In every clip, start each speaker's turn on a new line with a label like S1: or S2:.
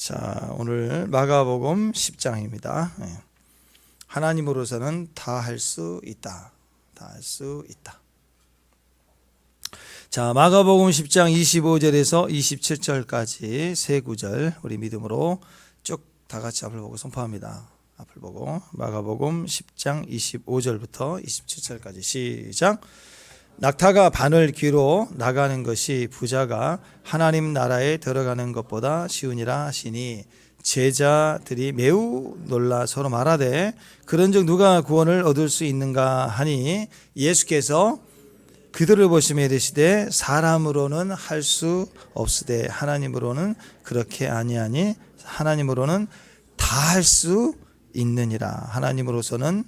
S1: 자, 오늘 마가복음 10장입니다. 하나님으로서는 다 할 수 있다. 다 할 수 있다. 자, 마가복음 10장 25절에서 27절까지 세 구절 우리 믿음으로 쭉 다 같이 앞을 보고 선포합니다. 앞을 보고 마가복음 10장 25절부터 27절까지 시작. 낙타가 바늘 귀로 나가는 것이 부자가 하나님 나라에 들어가는 것보다 쉬우니라 하시니 제자들이 매우 놀라 서로 말하되 그런즉 누가 구원을 얻을 수 있는가 하니 예수께서 그들을 보시며 이르시되 사람으로는 할 수 없으되 하나님으로는 그렇게 아니하니 하나님으로는 다 할 수 있느니라. 하나님으로서는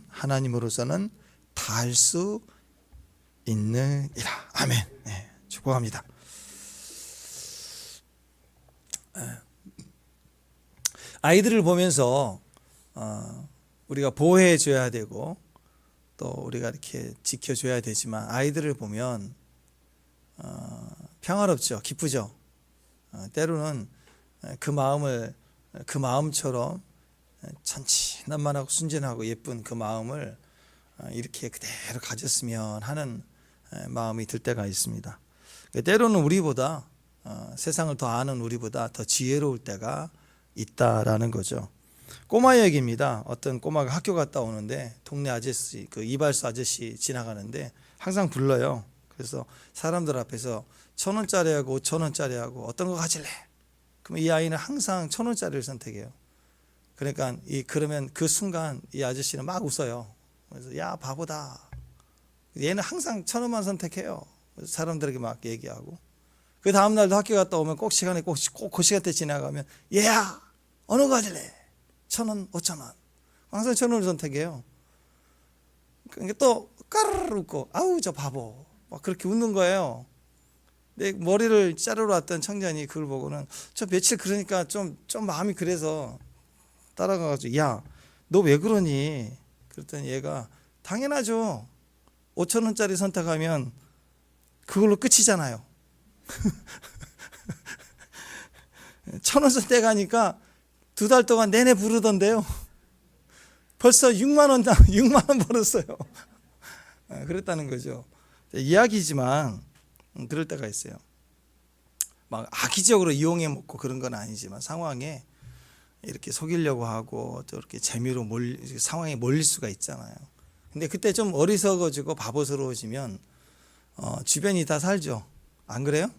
S1: 다 할 수 있느니라. 아멘. 네, 축복합니다. 아이들을 보면서 우리가 보호해 줘야 되고 또 우리가 이렇게 지켜줘야 되지만 아이들을 보면 평화롭죠. 기쁘죠. 때로는 그 마음처럼 천진난만하고 순진하고 예쁜 그 마음을 이렇게 그대로 가졌으면 하는 마음이 들 때가 있습니다. 때로는 우리보다 세상을 더 아는 우리보다 더 지혜로울 때가 있다라는 거죠. 꼬마 얘기입니다. 어떤 꼬마가 학교 갔다 오는데 동네 아저씨, 그 이발소 아저씨 지나가는데 항상 불러요. 그래서 사람들 앞에서 1,000원짜리하고 5,000원짜리하고 어떤 거 가질래? 그러면 이 아이는 항상 1,000원짜리를 선택해요. 그러니까 그러면 그 순간 이 아저씨는 막 웃어요. 그래서 야 바보다. 얘는 항상 1,000원만 선택해요. 그래서 사람들에게 막 얘기하고 그 다음날도 학교 갔다 오면 꼭 그 시간대 지나가면 얘야 어느 거 가질래? 1,000원, 5,000원. 항상 1,000원을 선택해요. 그러니까 또 까르르 웃고 아우 저 바보 막 그렇게 웃는 거예요. 내 머리를 자르러 왔던 청년이 그걸 보고는 저 며칠 그러니까 좀 마음이 그래서 따라가가지고 야 너 왜 그러니? 그랬더니 얘가 당연하죠. 5,000원짜리 선택하면 그걸로 끝이잖아요. 1,000원 선택하니까 2달 동안 내내 부르던데요. 벌써 6만 원 벌었어요. 그랬다는 거죠. 이야기지만 그럴 때가 있어요. 막 악의적으로 이용해 먹고 그런 건 아니지만 상황에 이렇게 속이려고 하고 또 이렇게 재미로 상황에 몰릴 수가 있잖아요. 근데 그때 좀 어리석어지고 바보스러워지면 주변이 다 살죠. 안 그래요?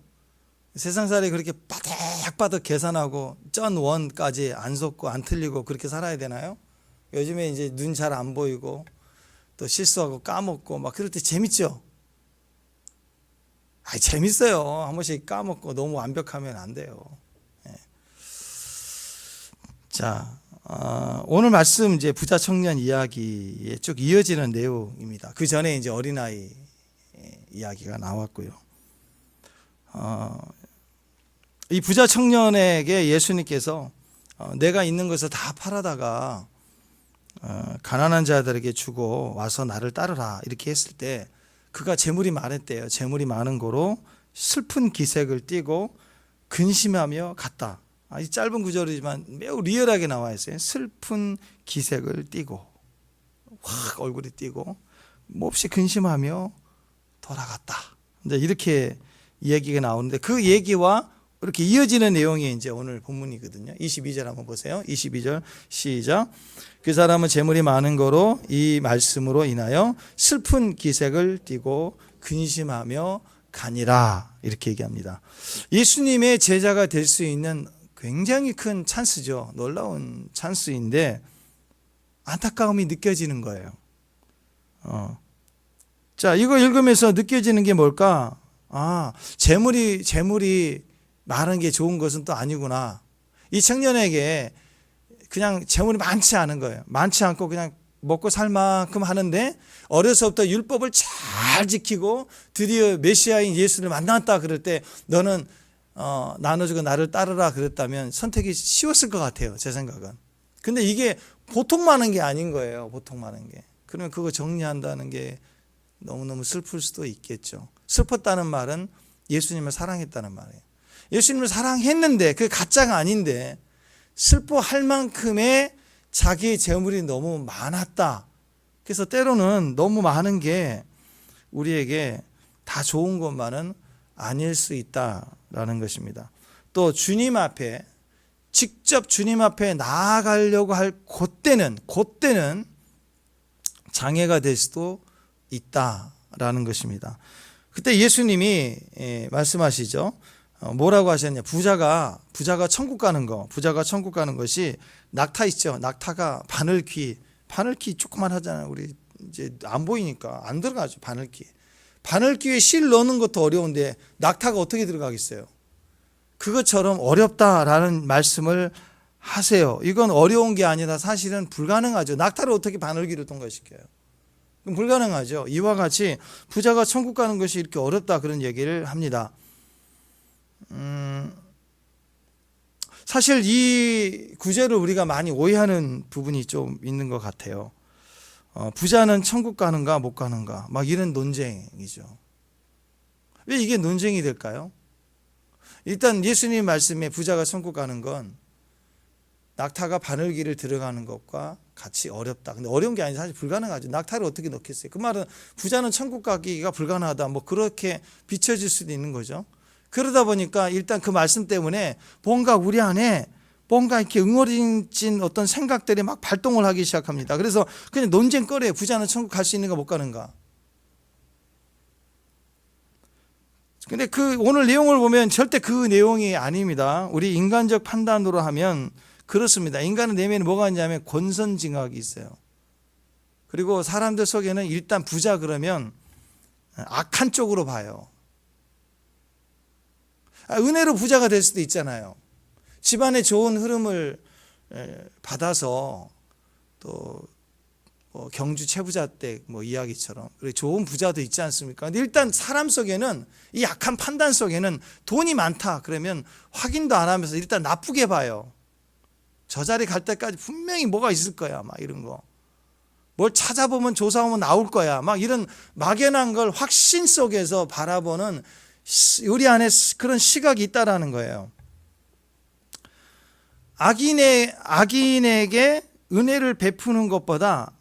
S1: 세상살이 그렇게 바득바득 계산하고 전 원까지 안 속고 안 틀리고 그렇게 살아야 되나요? 요즘에 이제 눈 잘 안 보이고 또 실수하고 까먹고 막 그럴 때 재밌죠? 재밌어요. 한 번씩 까먹고 너무 완벽하면 안 돼요. 자, 오늘 말씀 이제 부자 청년 이야기에 쭉 이어지는 내용입니다. 그 전에 이제 어린아이 이야기가 나왔고요. 이 부자 청년에게 예수님께서 내가 있는 것을 다 팔아다가 가난한 자들에게 주고 와서 나를 따르라 이렇게 했을 때 그가 재물이 많았대요. 재물이 많은 거로 슬픈 기색을 띠고 근심하며 갔다. 이 짧은 구절이지만 매우 리얼하게 나와 있어요. 슬픈 기색을 띠고 확 얼굴이 띠고 몹시 근심하며 돌아갔다. 이제 이렇게 얘기가 나오는데 그 얘기와 이렇게 이어지는 내용이 이제 오늘 본문이거든요. 22절 한번 보세요. 22절 시작. 그 사람은 재물이 많은 거로 이 말씀으로 인하여 슬픈 기색을 띠고 근심하며 가니라 이렇게 얘기합니다. 예수님의 제자가 될 수 있는 굉장히 큰 찬스죠. 놀라운 찬스인데 안타까움이 느껴지는 거예요. 자, 이거 읽으면서 느껴지는 게 뭘까? 재물이 많은 게 좋은 것은 또 아니구나. 이 청년에게 그냥 재물이 많지 않은 거예요. 많지 않고 그냥 먹고 살 만큼 하는데 어려서부터 율법을 잘 지키고 드디어 메시아인 예수를 만났다 그럴 때 너는 나눠주고 나를 따르라 그랬다면 선택이 쉬웠을 것 같아요. 제 생각은. 근데 이게 보통 많은 게 아닌 거예요. 보통 많은 게. 그러면 그거 정리한다는 게 너무너무 슬플 수도 있겠죠. 슬펐다는 말은 예수님을 사랑했다는 말이에요. 예수님을 사랑했는데 그게 가짜가 아닌데 슬퍼할 만큼의 자기의 재물이 너무 많았다. 그래서 때로는 너무 많은 게 우리에게 다 좋은 것만은 아닐 수 있다라는 것입니다. 또 주님 앞에 직접 주님 앞에 나아가려고 할 그때는 장애가 될 수도 있다라는 것입니다. 그때 예수님이 말씀하시죠. 뭐라고 하셨냐? 부자가 천국 가는 것이 낙타 있죠. 낙타가 바늘귀 조그만 하잖아요. 우리 이제 안 보이니까 안 들어가죠. 바늘귀에 실 넣는 것도 어려운데 낙타가 어떻게 들어가겠어요? 그것처럼 어렵다라는 말씀을 하세요. 이건 어려운 게 아니라 사실은 불가능하죠. 낙타를 어떻게 바늘귀로 통과시켜요? 그럼 불가능하죠. 이와 같이 부자가 천국 가는 것이 이렇게 어렵다 그런 얘기를 합니다. 사실 이 구절을 우리가 많이 오해하는 부분이 좀 있는 것 같아요. 부자는 천국 가는가 못 가는가 막 이런 논쟁이죠. 왜 이게 논쟁이 될까요? 일단 예수님 말씀에 부자가 천국 가는 건 낙타가 바늘귀를 들어가는 것과 같이 어렵다. 근데 어려운 게 아니라 사실 불가능하죠. 낙타를 어떻게 넣겠어요? 그 말은 부자는 천국 가기가 불가능하다. 뭐 그렇게 비춰질 수도 있는 거죠. 그러다 보니까 일단 그 말씀 때문에 뭔가 우리 안에 뭔가 이렇게 응어리진 어떤 생각들이 막 발동을 하기 시작합니다. 그래서 그냥 논쟁거리에 부자는 천국 갈 수 있는가 못 가는가. 근데 그 오늘 내용을 보면 절대 그 내용이 아닙니다. 우리 인간적 판단으로 하면 그렇습니다. 인간의 내면에 뭐가 있냐면 권선징악이 있어요. 그리고 사람들 속에는 일단 부자 그러면 악한 쪽으로 봐요. 은혜로 부자가 될 수도 있잖아요. 집안의 좋은 흐름을 받아서 또 경주 최부자 때 이야기처럼 좋은 부자도 있지 않습니까? 근데 일단 사람 속에는 이 약한 판단 속에는 돈이 많다 그러면 확인도 안 하면서 일단 나쁘게 봐요. 저 자리 갈 때까지 분명히 뭐가 있을 거야 막 이런 거. 뭘 찾아보면 조사하면 나올 거야 막 이런 막연한 걸 확신 속에서 바라보는 우리 안에 그런 시각이 있다라는 거예요. 악인에게 은혜를 베푸는 것보다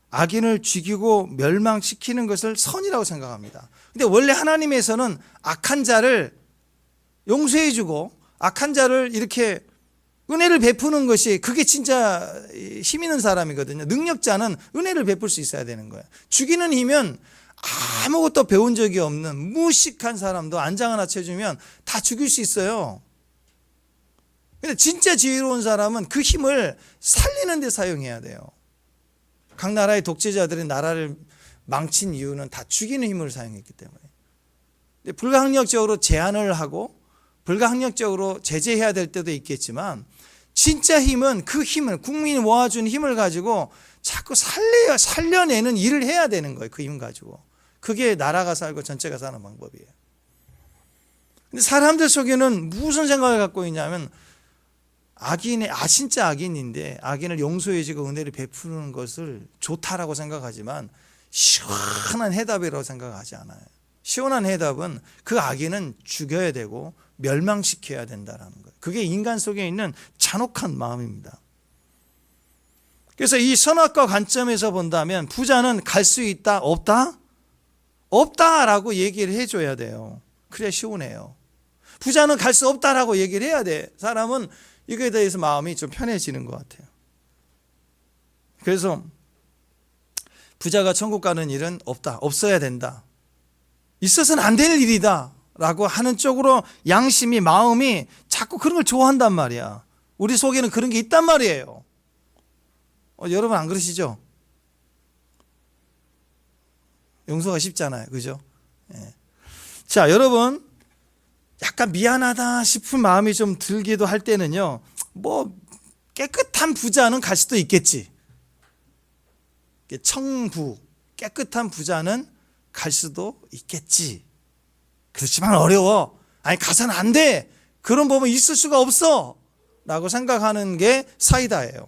S1: 악인을 죽이고 멸망시키는 것을 선이라고 생각합니다. 근데 원래 하나님에서는 악한 자를 용서해주고 악한 자를 이렇게 은혜를 베푸는 것이 그게 진짜 힘 있는 사람이거든요. 능력자는 은혜를 베풀 수 있어야 되는 거예요. 죽이는 힘은 아무것도 배운 적이 없는 무식한 사람도 안장 하나 쳐주면 다 죽일 수 있어요. 근데 진짜 지혜로운 사람은 그 힘을 살리는 데 사용해야 돼요. 각 나라의 독재자들이 나라를 망친 이유는 다 죽이는 힘을 사용했기 때문에. 근데 불가항력적으로 제한을 하고 불가항력적으로 제재해야 될 때도 있겠지만 진짜 힘은 그 힘을 국민이 모아준 힘을 가지고 자꾸 살려내는 일을 해야 되는 거예요. 그 힘 가지고. 그게 나라가 살고 전체가 사는 방법이에요. 근데 사람들 속에는 무슨 생각을 갖고 있냐면 진짜 악인인데 악인을 용서해주고 은혜를 베푸는 것을 좋다라고 생각하지만 시원한 해답이라고 생각하지 않아요. 시원한 해답은 그 악인은 죽여야 되고 멸망시켜야 된다는 거예요. 그게 인간 속에 있는 잔혹한 마음입니다. 그래서 이 선악과 관점에서 본다면 부자는 갈 수 있다? 없다? 없다라고 얘기를 해줘야 돼요. 그래야 시원해요. 부자는 갈 수 없다라고 얘기를 해야 돼. 사람은 이거에 대해서 마음이 좀 편해지는 것 같아요. 그래서 부자가 천국 가는 일은 없다. 없어야 된다. 있어서는 안 될 일이다 라고 하는 쪽으로 양심이 마음이 자꾸 그런 걸 좋아한단 말이야. 우리 속에는 그런 게 있단 말이에요. 여러분 안 그러시죠? 용서가 쉽잖아요. 그죠? 예. 자, 여러분 약간 미안하다 싶은 마음이 좀 들기도 할 때는요. 뭐 깨끗한 부자는 갈 수도 있겠지. 청부, 깨끗한 부자는 갈 수도 있겠지. 그렇지만 어려워. 아니 가서는 안 돼. 그런 법은 있을 수가 없어. 라고 생각하는 게 사이다예요.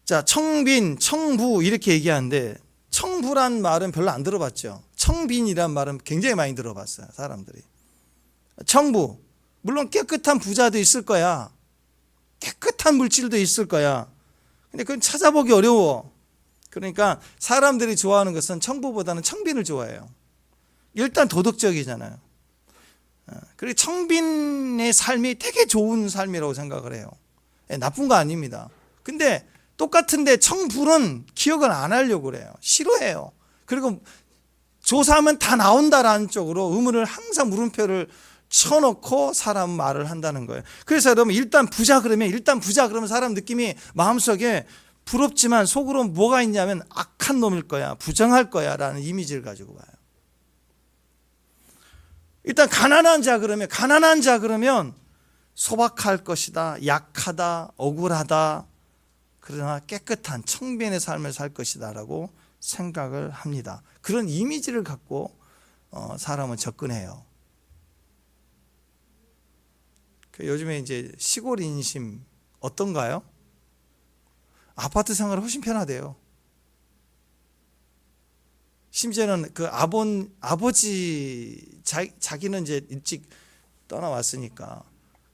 S1: 자, 청빈, 청부 이렇게 얘기하는데 청부란 말은 별로 안 들어봤죠. 청빈이란 말은 굉장히 많이 들어봤어요. 사람들이. 청부, 물론 깨끗한 부자도 있을 거야. 깨끗한 물질도 있을 거야. 근데 그건 찾아보기 어려워. 그러니까 사람들이 좋아하는 것은 청부보다는 청빈을 좋아해요. 일단 도덕적이잖아요. 그리고 청빈의 삶이 되게 좋은 삶이라고 생각을 해요. 나쁜 거 아닙니다. 근데 똑같은데 청불은 기억을 안 하려고 그래요. 싫어해요. 그리고 조사하면 다 나온다라는 쪽으로 의문을 항상 물음표를 쳐놓고 사람 말을 한다는 거예요. 그래서 여러분 일단 부자 그러면 사람 느낌이 마음속에 부럽지만 속으로 뭐가 있냐면 악한 놈일 거야, 부정할 거야 라는 이미지를 가지고 가요. 일단 가난한 자 그러면 소박할 것이다, 약하다, 억울하다, 그러나 깨끗한 청빈의 삶을 살 것이다 라고 생각을 합니다. 그런 이미지를 갖고 사람은 접근해요. 요즘에 이제 시골 인심 어떤가요? 아파트 생활이 훨씬 편하대요. 심지어는 그 아버지 자기는 이제 일찍 떠나왔으니까.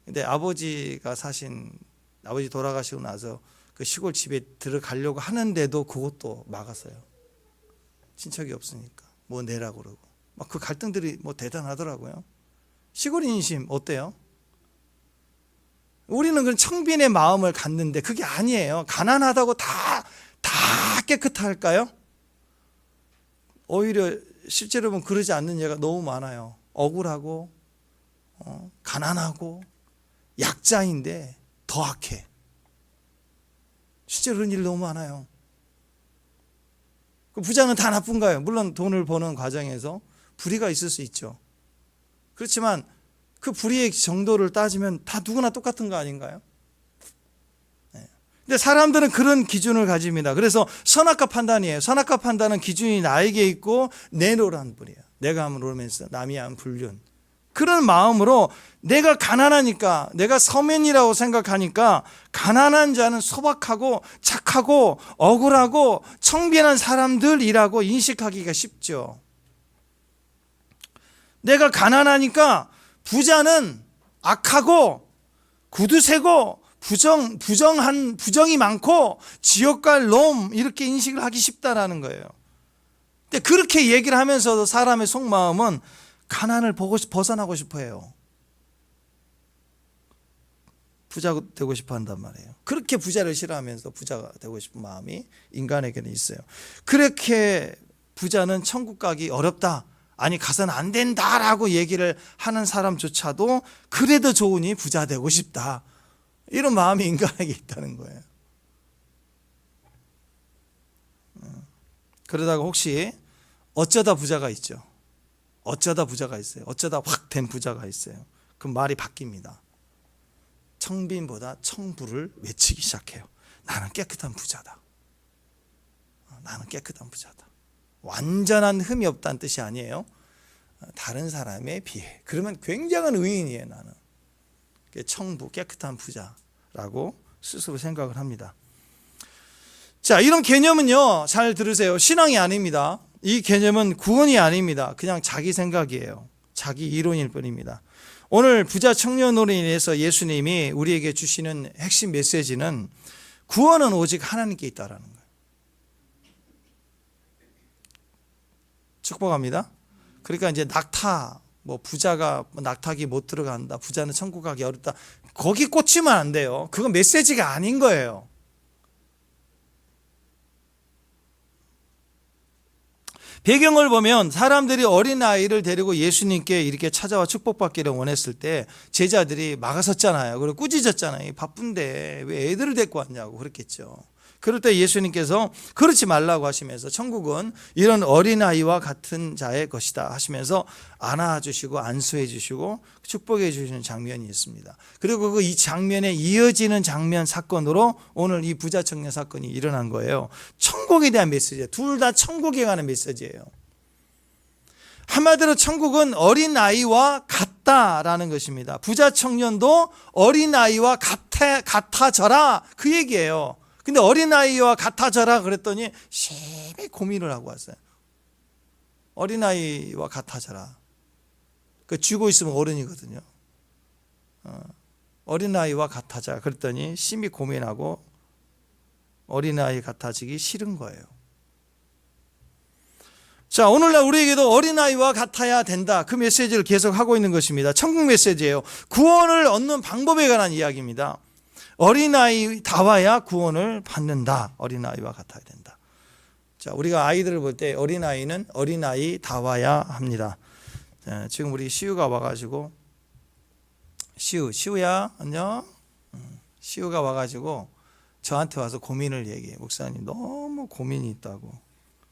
S1: 근데 아버지 돌아가시고 나서 그 시골 집에 들어가려고 하는데도 그것도 막았어요. 친척이 없으니까 뭐 내라고 그러고 막 그 갈등들이 뭐 대단하더라고요. 시골 인심 어때요? 우리는 그런 청빈의 마음을 갖는데 그게 아니에요. 가난하다고 다 깨끗할까요? 오히려 실제로 보면 그러지 않는 예가 너무 많아요. 억울하고 가난하고 약자인데 더 악해. 실제로 그런 일 너무 많아요. 그 부자는 다 나쁜가요? 물론 돈을 버는 과정에서 불의가 있을 수 있죠. 그렇지만 그 불의의 정도를 따지면 다 누구나 똑같은 거 아닌가요? 근데 사람들은 그런 기준을 가집니다. 그래서 선악과 판단이에요. 선악과 판단은 기준이 나에게 있고 내놓으라는 분이에요. 내가 하면 로맨스, 남이 하면 불륜. 그런 마음으로 내가 가난하니까, 내가 서민이라고 생각하니까 가난한 자는 소박하고 착하고 억울하고 청빈한 사람들이라고 인식하기가 쉽죠. 내가 가난하니까 부자는 악하고 구두쇠고 부정이 많고 지옥 갈 놈 이렇게 인식을 하기 쉽다라는 거예요. 근데 그렇게 얘기를 하면서도 사람의 속마음은 가난을 벗어나고 싶어 해요. 부자 되고 싶어 한단 말이에요. 그렇게 부자를 싫어하면서 부자가 되고 싶은 마음이 인간에게는 있어요. 그렇게 부자는 천국 가기 어렵다, 아니 가서는 안 된다라고 얘기를 하는 사람조차도 그래도 좋으니 부자 되고 싶다, 이런 마음이 인간에게 있다는 거예요. 그러다가 혹시 어쩌다 부자가 있죠. 어쩌다 부자가 있어요. 어쩌다 확 된 부자가 있어요. 그럼 말이 바뀝니다. 청빈보다 청부를 외치기 시작해요. 나는 깨끗한 부자다. 나는 깨끗한 부자다. 완전한 흠이 없다는 뜻이 아니에요. 다른 사람에 비해. 그러면 굉장한 의인이에요, 나는. 청부, 깨끗한 부자라고 스스로 생각을 합니다. 자, 이런 개념은요, 잘 들으세요. 신앙이 아닙니다. 이 개념은 구원이 아닙니다. 그냥 자기 생각이에요. 자기 이론일 뿐입니다. 오늘 부자 청년으로 인해서 예수님이 우리에게 주시는 핵심 메시지는 구원은 오직 하나님께 있다라는 거예요. 축복합니다. 그러니까 이제 부자가 낙타기 못 들어간다, 부자는 천국 가기 어렵다, 거기 꽂히면 안 돼요. 그건 메시지가 아닌 거예요. 배경을 보면 사람들이 어린아이를 데리고 예수님께 이렇게 찾아와 축복받기를 원했을 때 제자들이 막아섰잖아요. 그리고 꾸짖었잖아요. 바쁜데 왜 애들을 데리고 왔냐고 그랬겠죠. 그럴 때 예수님께서 그렇지 말라고 하시면서 천국은 이런 어린아이와 같은 자의 것이다 하시면서 안아주시고 안수해 주시고 축복해 주시는 장면이 있습니다. 그리고 이 장면에 이어지는 장면 사건으로 오늘 이 부자 청년 사건이 일어난 거예요. 천국에 대한 메시지예요. 둘 다 천국에 가는 메시지예요. 한마디로 천국은 어린아이와 같다라는 것입니다. 부자 청년도 어린아이와 같아져라, 그 얘기예요. 근데 어린아이와 같아져라 그랬더니 심히 고민을 하고 왔어요. 어린아이와 같아져라. 그 쥐고 있으면 어른이거든요. 어린아이와 같아자. 그랬더니 심히 고민하고 어린아이 같아지기 싫은 거예요. 자, 오늘날 우리에게도 어린아이와 같아야 된다. 그 메시지를 계속 하고 있는 것입니다. 천국 메시지예요. 구원을 얻는 방법에 관한 이야기입니다. 어린아이다워야 구원을 받는다. 어린아이와 같아야 된다. 자, 우리가 아이들을 볼 때 어린아이는 어린아이다워야 합니다. 자, 지금 우리 시우가 와가지고 시우야 안녕. 시우가 와가지고 저한테 와서 고민을 얘기해. 목사님 너무 고민이 있다고.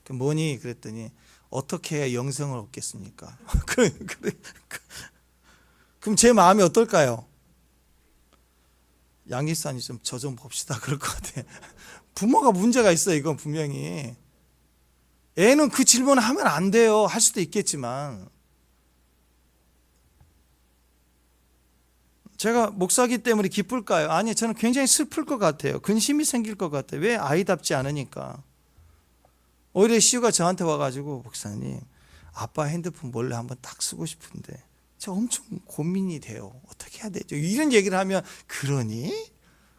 S1: 뭐니? 그랬더니 어떻게 해야 영생을 얻겠습니까? 그럼 제 마음이 어떨까요? 양기사님 저 좀 봅시다. 그럴 것 같아. 부모가 문제가 있어. 이건 분명히. 애는 그 질문을 하면 안 돼요. 할 수도 있겠지만. 제가 목사기 때문에 기쁠까요? 아니, 저는 굉장히 슬플 것 같아요. 근심이 생길 것 같아요. 왜? 아이답지 않으니까. 오히려 시우가 저한테 와가지고 목사님 아빠 핸드폰 몰래 한번 딱 쓰고 싶은데 제가 엄청 고민이 돼요. 어떻게 해야 되죠? 이런 얘기를 하면 그러니?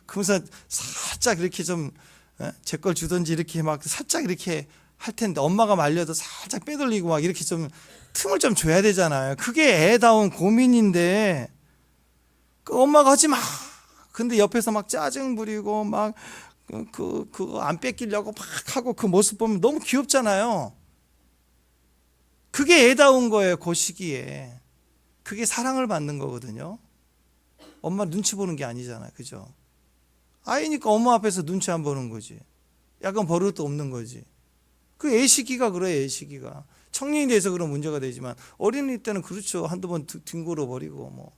S1: 그러면서 살짝 이렇게 좀 제 걸 주든지 이렇게 막 살짝 이렇게 할 텐데 엄마가 말려도 살짝 빼돌리고 막 이렇게 좀 틈을 좀 줘야 되잖아요. 그게 애다운 고민인데 그 엄마가 하지 마. 근데 옆에서 막 짜증 부리고 막 그거 안 뺏기려고 막 하고 그 모습 보면 너무 귀엽잖아요. 그게 애다운 거예요. 그 시기에. 그게 사랑을 받는 거거든요. 엄마 눈치 보는 게 아니잖아요. 그죠? 아이니까 엄마 앞에서 눈치 안 보는 거지. 약간 버릇도 없는 거지. 그 애 시기가 그래요. 애 시기가. 청년이 돼서 그런 문제가 되지만 어린이 때는 그렇죠. 한두 번 뒹굴어 버리고 뭐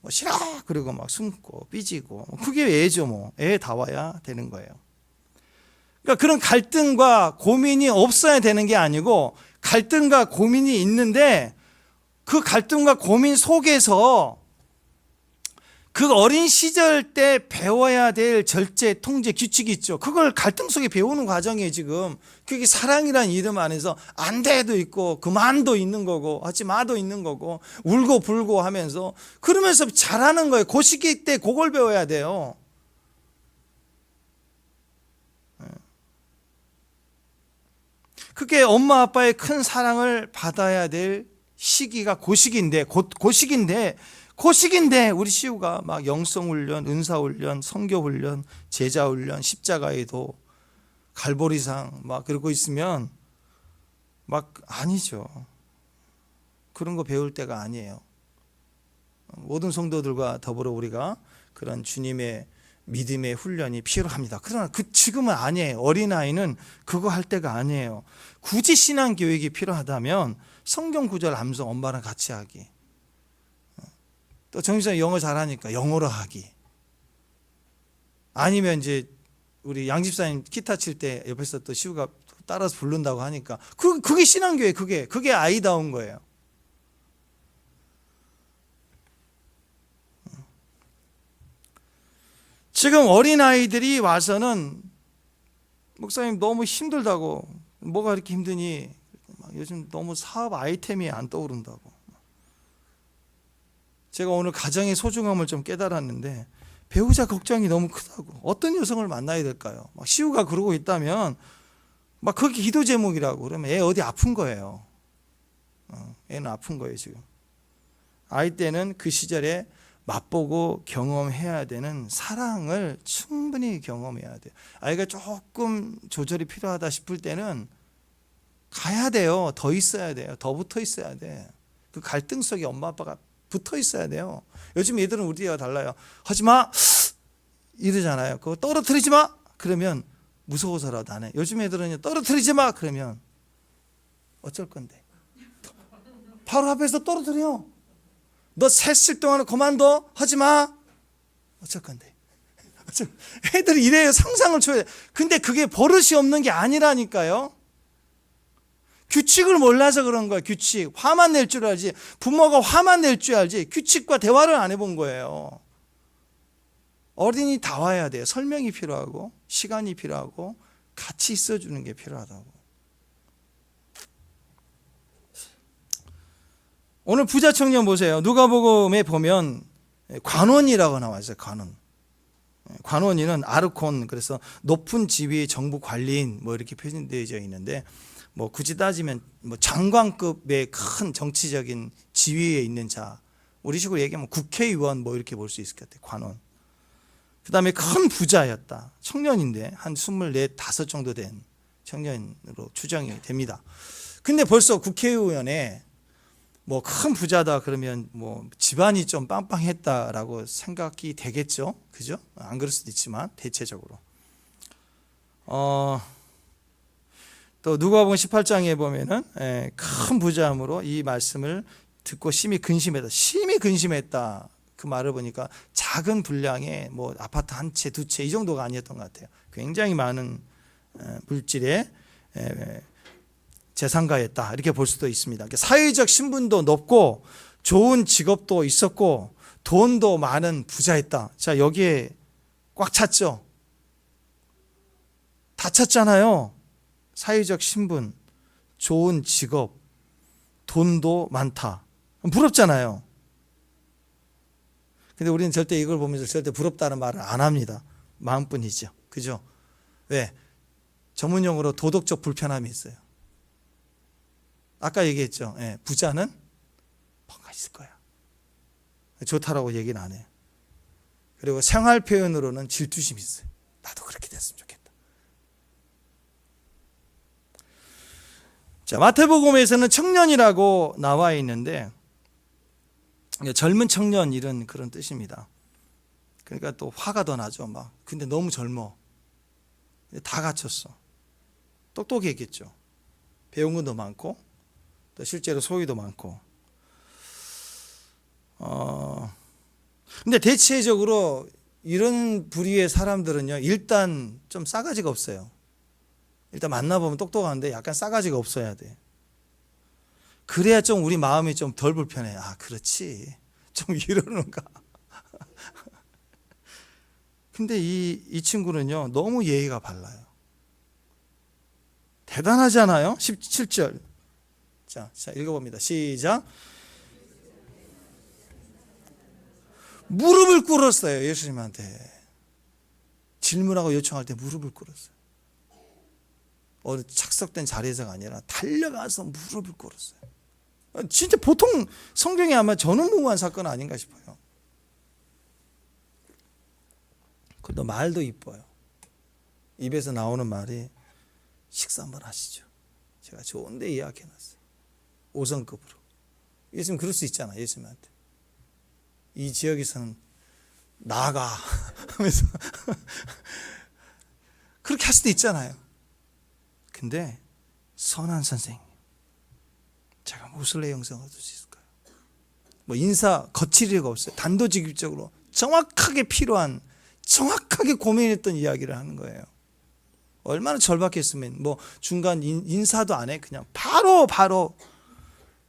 S1: 싫어 그리고 막 숨고 삐지고 그게 애죠. 뭐 애다워야 되는 거예요. 그러니까 그런 갈등과 고민이 없어야 되는 게 아니고 갈등과 고민이 있는데 그 갈등과 고민 속에서 그 어린 시절 때 배워야 될 절제, 통제, 규칙이 있죠. 그걸 갈등 속에 배우는 과정이에요. 지금 그게 사랑이라는 이름 안에서 안 돼도 있고 그만도 있는 거고 하지 마도 있는 거고 울고 불고 하면서 그러면서 잘하는 거예요. 그 시기 때 그걸 배워야 돼요. 그게 엄마 아빠의 큰 사랑을 받아야 될 시기가 그 시기인데 그 시기인데 우리 시우가 막 영성훈련, 은사훈련, 성교훈련, 제자훈련, 십자가에도 갈보리상 막 그러고 있으면 막 아니죠. 그런 거 배울 때가 아니에요. 모든 성도들과 더불어 우리가 그런 주님의 믿음의 훈련이 필요합니다. 그러나 지금은 아니에요. 어린아이는 그거 할 때가 아니에요. 굳이 신앙교육이 필요하다면 성경 구절 암송 엄마랑 같이 하기. 또 정신상 영어 잘하니까 영어로 하기. 아니면 이제 우리 양집사님 기타 칠 때 옆에서 또 시우가 따라서 부른다고 하니까 그게 신앙교회 그게 아이다운 거예요. 지금 어린아이들이 와서는 목사님 너무 힘들다고 뭐가 이렇게 힘드니 요즘 너무 사업 아이템이 안 떠오른다고. 제가 오늘 가정의 소중함을 좀 깨달았는데 배우자 걱정이 너무 크다고. 어떤 여성을 만나야 될까요? 막 시우가 그러고 있다면 막 그게 기도 제목이라고 그러면 애 어디 아픈 거예요. 애는 아픈 거예요 지금. 아이 때는 그 시절에 맛보고 경험해야 되는 사랑을 충분히 경험해야 돼요. 아이가 조금 조절이 필요하다 싶을 때는 가야 돼요. 더 있어야 돼요. 더 붙어 있어야 돼. 그 갈등 속에 엄마 아빠가 붙어 있어야 돼요. 요즘 애들은 우리와 달라요. 하지 마 이러잖아요. 그거 떨어뜨리지 마 그러면 무서워서라도 안 해. 요즘 애들은 떨어뜨리지 마 그러면 어쩔 건데 바로 앞에서 떨어뜨려. 너 셋을 동안 그만둬 하지 마. 어쩔 건데. 애들이 이래요. 상상을 줘야 돼. 근데 그게 버릇이 없는 게 아니라니까요. 규칙을 몰라서 그런 거야. 규칙. 화만 낼 줄 알지. 부모가 화만 낼 줄 알지. 규칙과 대화를 안 해본 거예요. 어린이 다 와야 돼요. 설명이 필요하고 시간이 필요하고 같이 있어주는 게 필요하다고. 오늘 부자 청년 보세요. 누가복음에 보면 관원이라고 나와 있어요. 관원. 관원인은 아르콘, 그래서 높은 지위의 정부 관리인 뭐 이렇게 표현되어 있는데, 뭐 굳이 따지면 뭐 장관급의 큰 정치적인 지위에 있는 자, 우리식으로 얘기하면 국회의원 뭐 이렇게 볼 수 있을 것 같아요. 관원. 그 다음에 큰 부자였다. 청년인데 한 24, 5 정도 된 청년으로 추정이 됩니다. 근데 벌써 국회의원에 뭐 큰 부자다 그러면 뭐 집안이 좀 빵빵했다라고 생각이 되겠죠. 그죠? 안 그럴 수도 있지만 대체적으로. 또 누가복음 18장에 보면은 큰 부자함으로 이 말씀을 듣고 심히 근심했다. 그 말을 보니까 작은 분량의 뭐 아파트 한 채, 두 채 이 정도가 아니었던 것 같아요. 굉장히 많은 물질의 재산가였다. 이렇게 볼 수도 있습니다. 사회적 신분도 높고 좋은 직업도 있었고 돈도 많은 부자였다. 자, 여기에 꽉 찼죠. 다 찼잖아요. 사회적 신분, 좋은 직업, 돈도 많다. 부럽잖아요. 근데 우리는 절대 이걸 보면서 절대 부럽다는 말을 안 합니다. 마음뿐이죠. 그죠? 왜? 전문용어로 도덕적 불편함이 있어요. 아까 얘기했죠. 부자는 뭔가 있을 거야. 좋다라고 얘기는 안 해요. 그리고 생활 표현으로는 질투심이 있어요. 나도 그렇게 됐으면 좋겠다. 자, 마태복음에서는 청년이라고 나와 있는데 젊은 청년 이런 그런 뜻입니다. 그러니까 또 화가 더 나죠. 막 근데 너무 젊어. 다 갖췄어. 똑똑했겠죠. 배운 것도 많고 또 실제로 소유도 많고. 근데 대체적으로 이런 부류의 사람들은요, 일단 좀 싸가지가 없어요. 일단 만나보면 똑똑한데 약간 싸가지가 없어야 돼. 그래야 좀 우리 마음이 좀 덜 불편해. 아, 그렇지. 좀 이러는가. 근데 이 친구는요, 너무 예의가 발라요. 대단하잖아요. 17절. 자, 읽어봅니다. 시작. 무릎을 꿇었어요. 예수님한테. 질문하고 요청할 때 무릎을 꿇었어요. 어느 착석된 자리에서가 아니라 달려가서 무릎을 꿇었어요. 진짜 보통 성경에 아마 전무후무한 사건 아닌가 싶어요. 그래도 말도 이뻐요. 입에서 나오는 말이 식사 한번 하시죠. 제가 좋은데 예약해놨어요. 5성급으로. 예수님 그럴 수 있잖아. 예수님한테. 이 지역에서는 나가 하면서 그렇게 할 수도 있잖아요. 근데 선한 선생님, 제가 무엇을 내 영생을 얻을 수 있을까요? 뭐 인사 거칠 이유가 없어요. 단도직입적으로 정확하게 필요한, 정확하게 고민했던 이야기를 하는 거예요. 얼마나 절박했으면 뭐 중간 인사도 안 해. 그냥 바로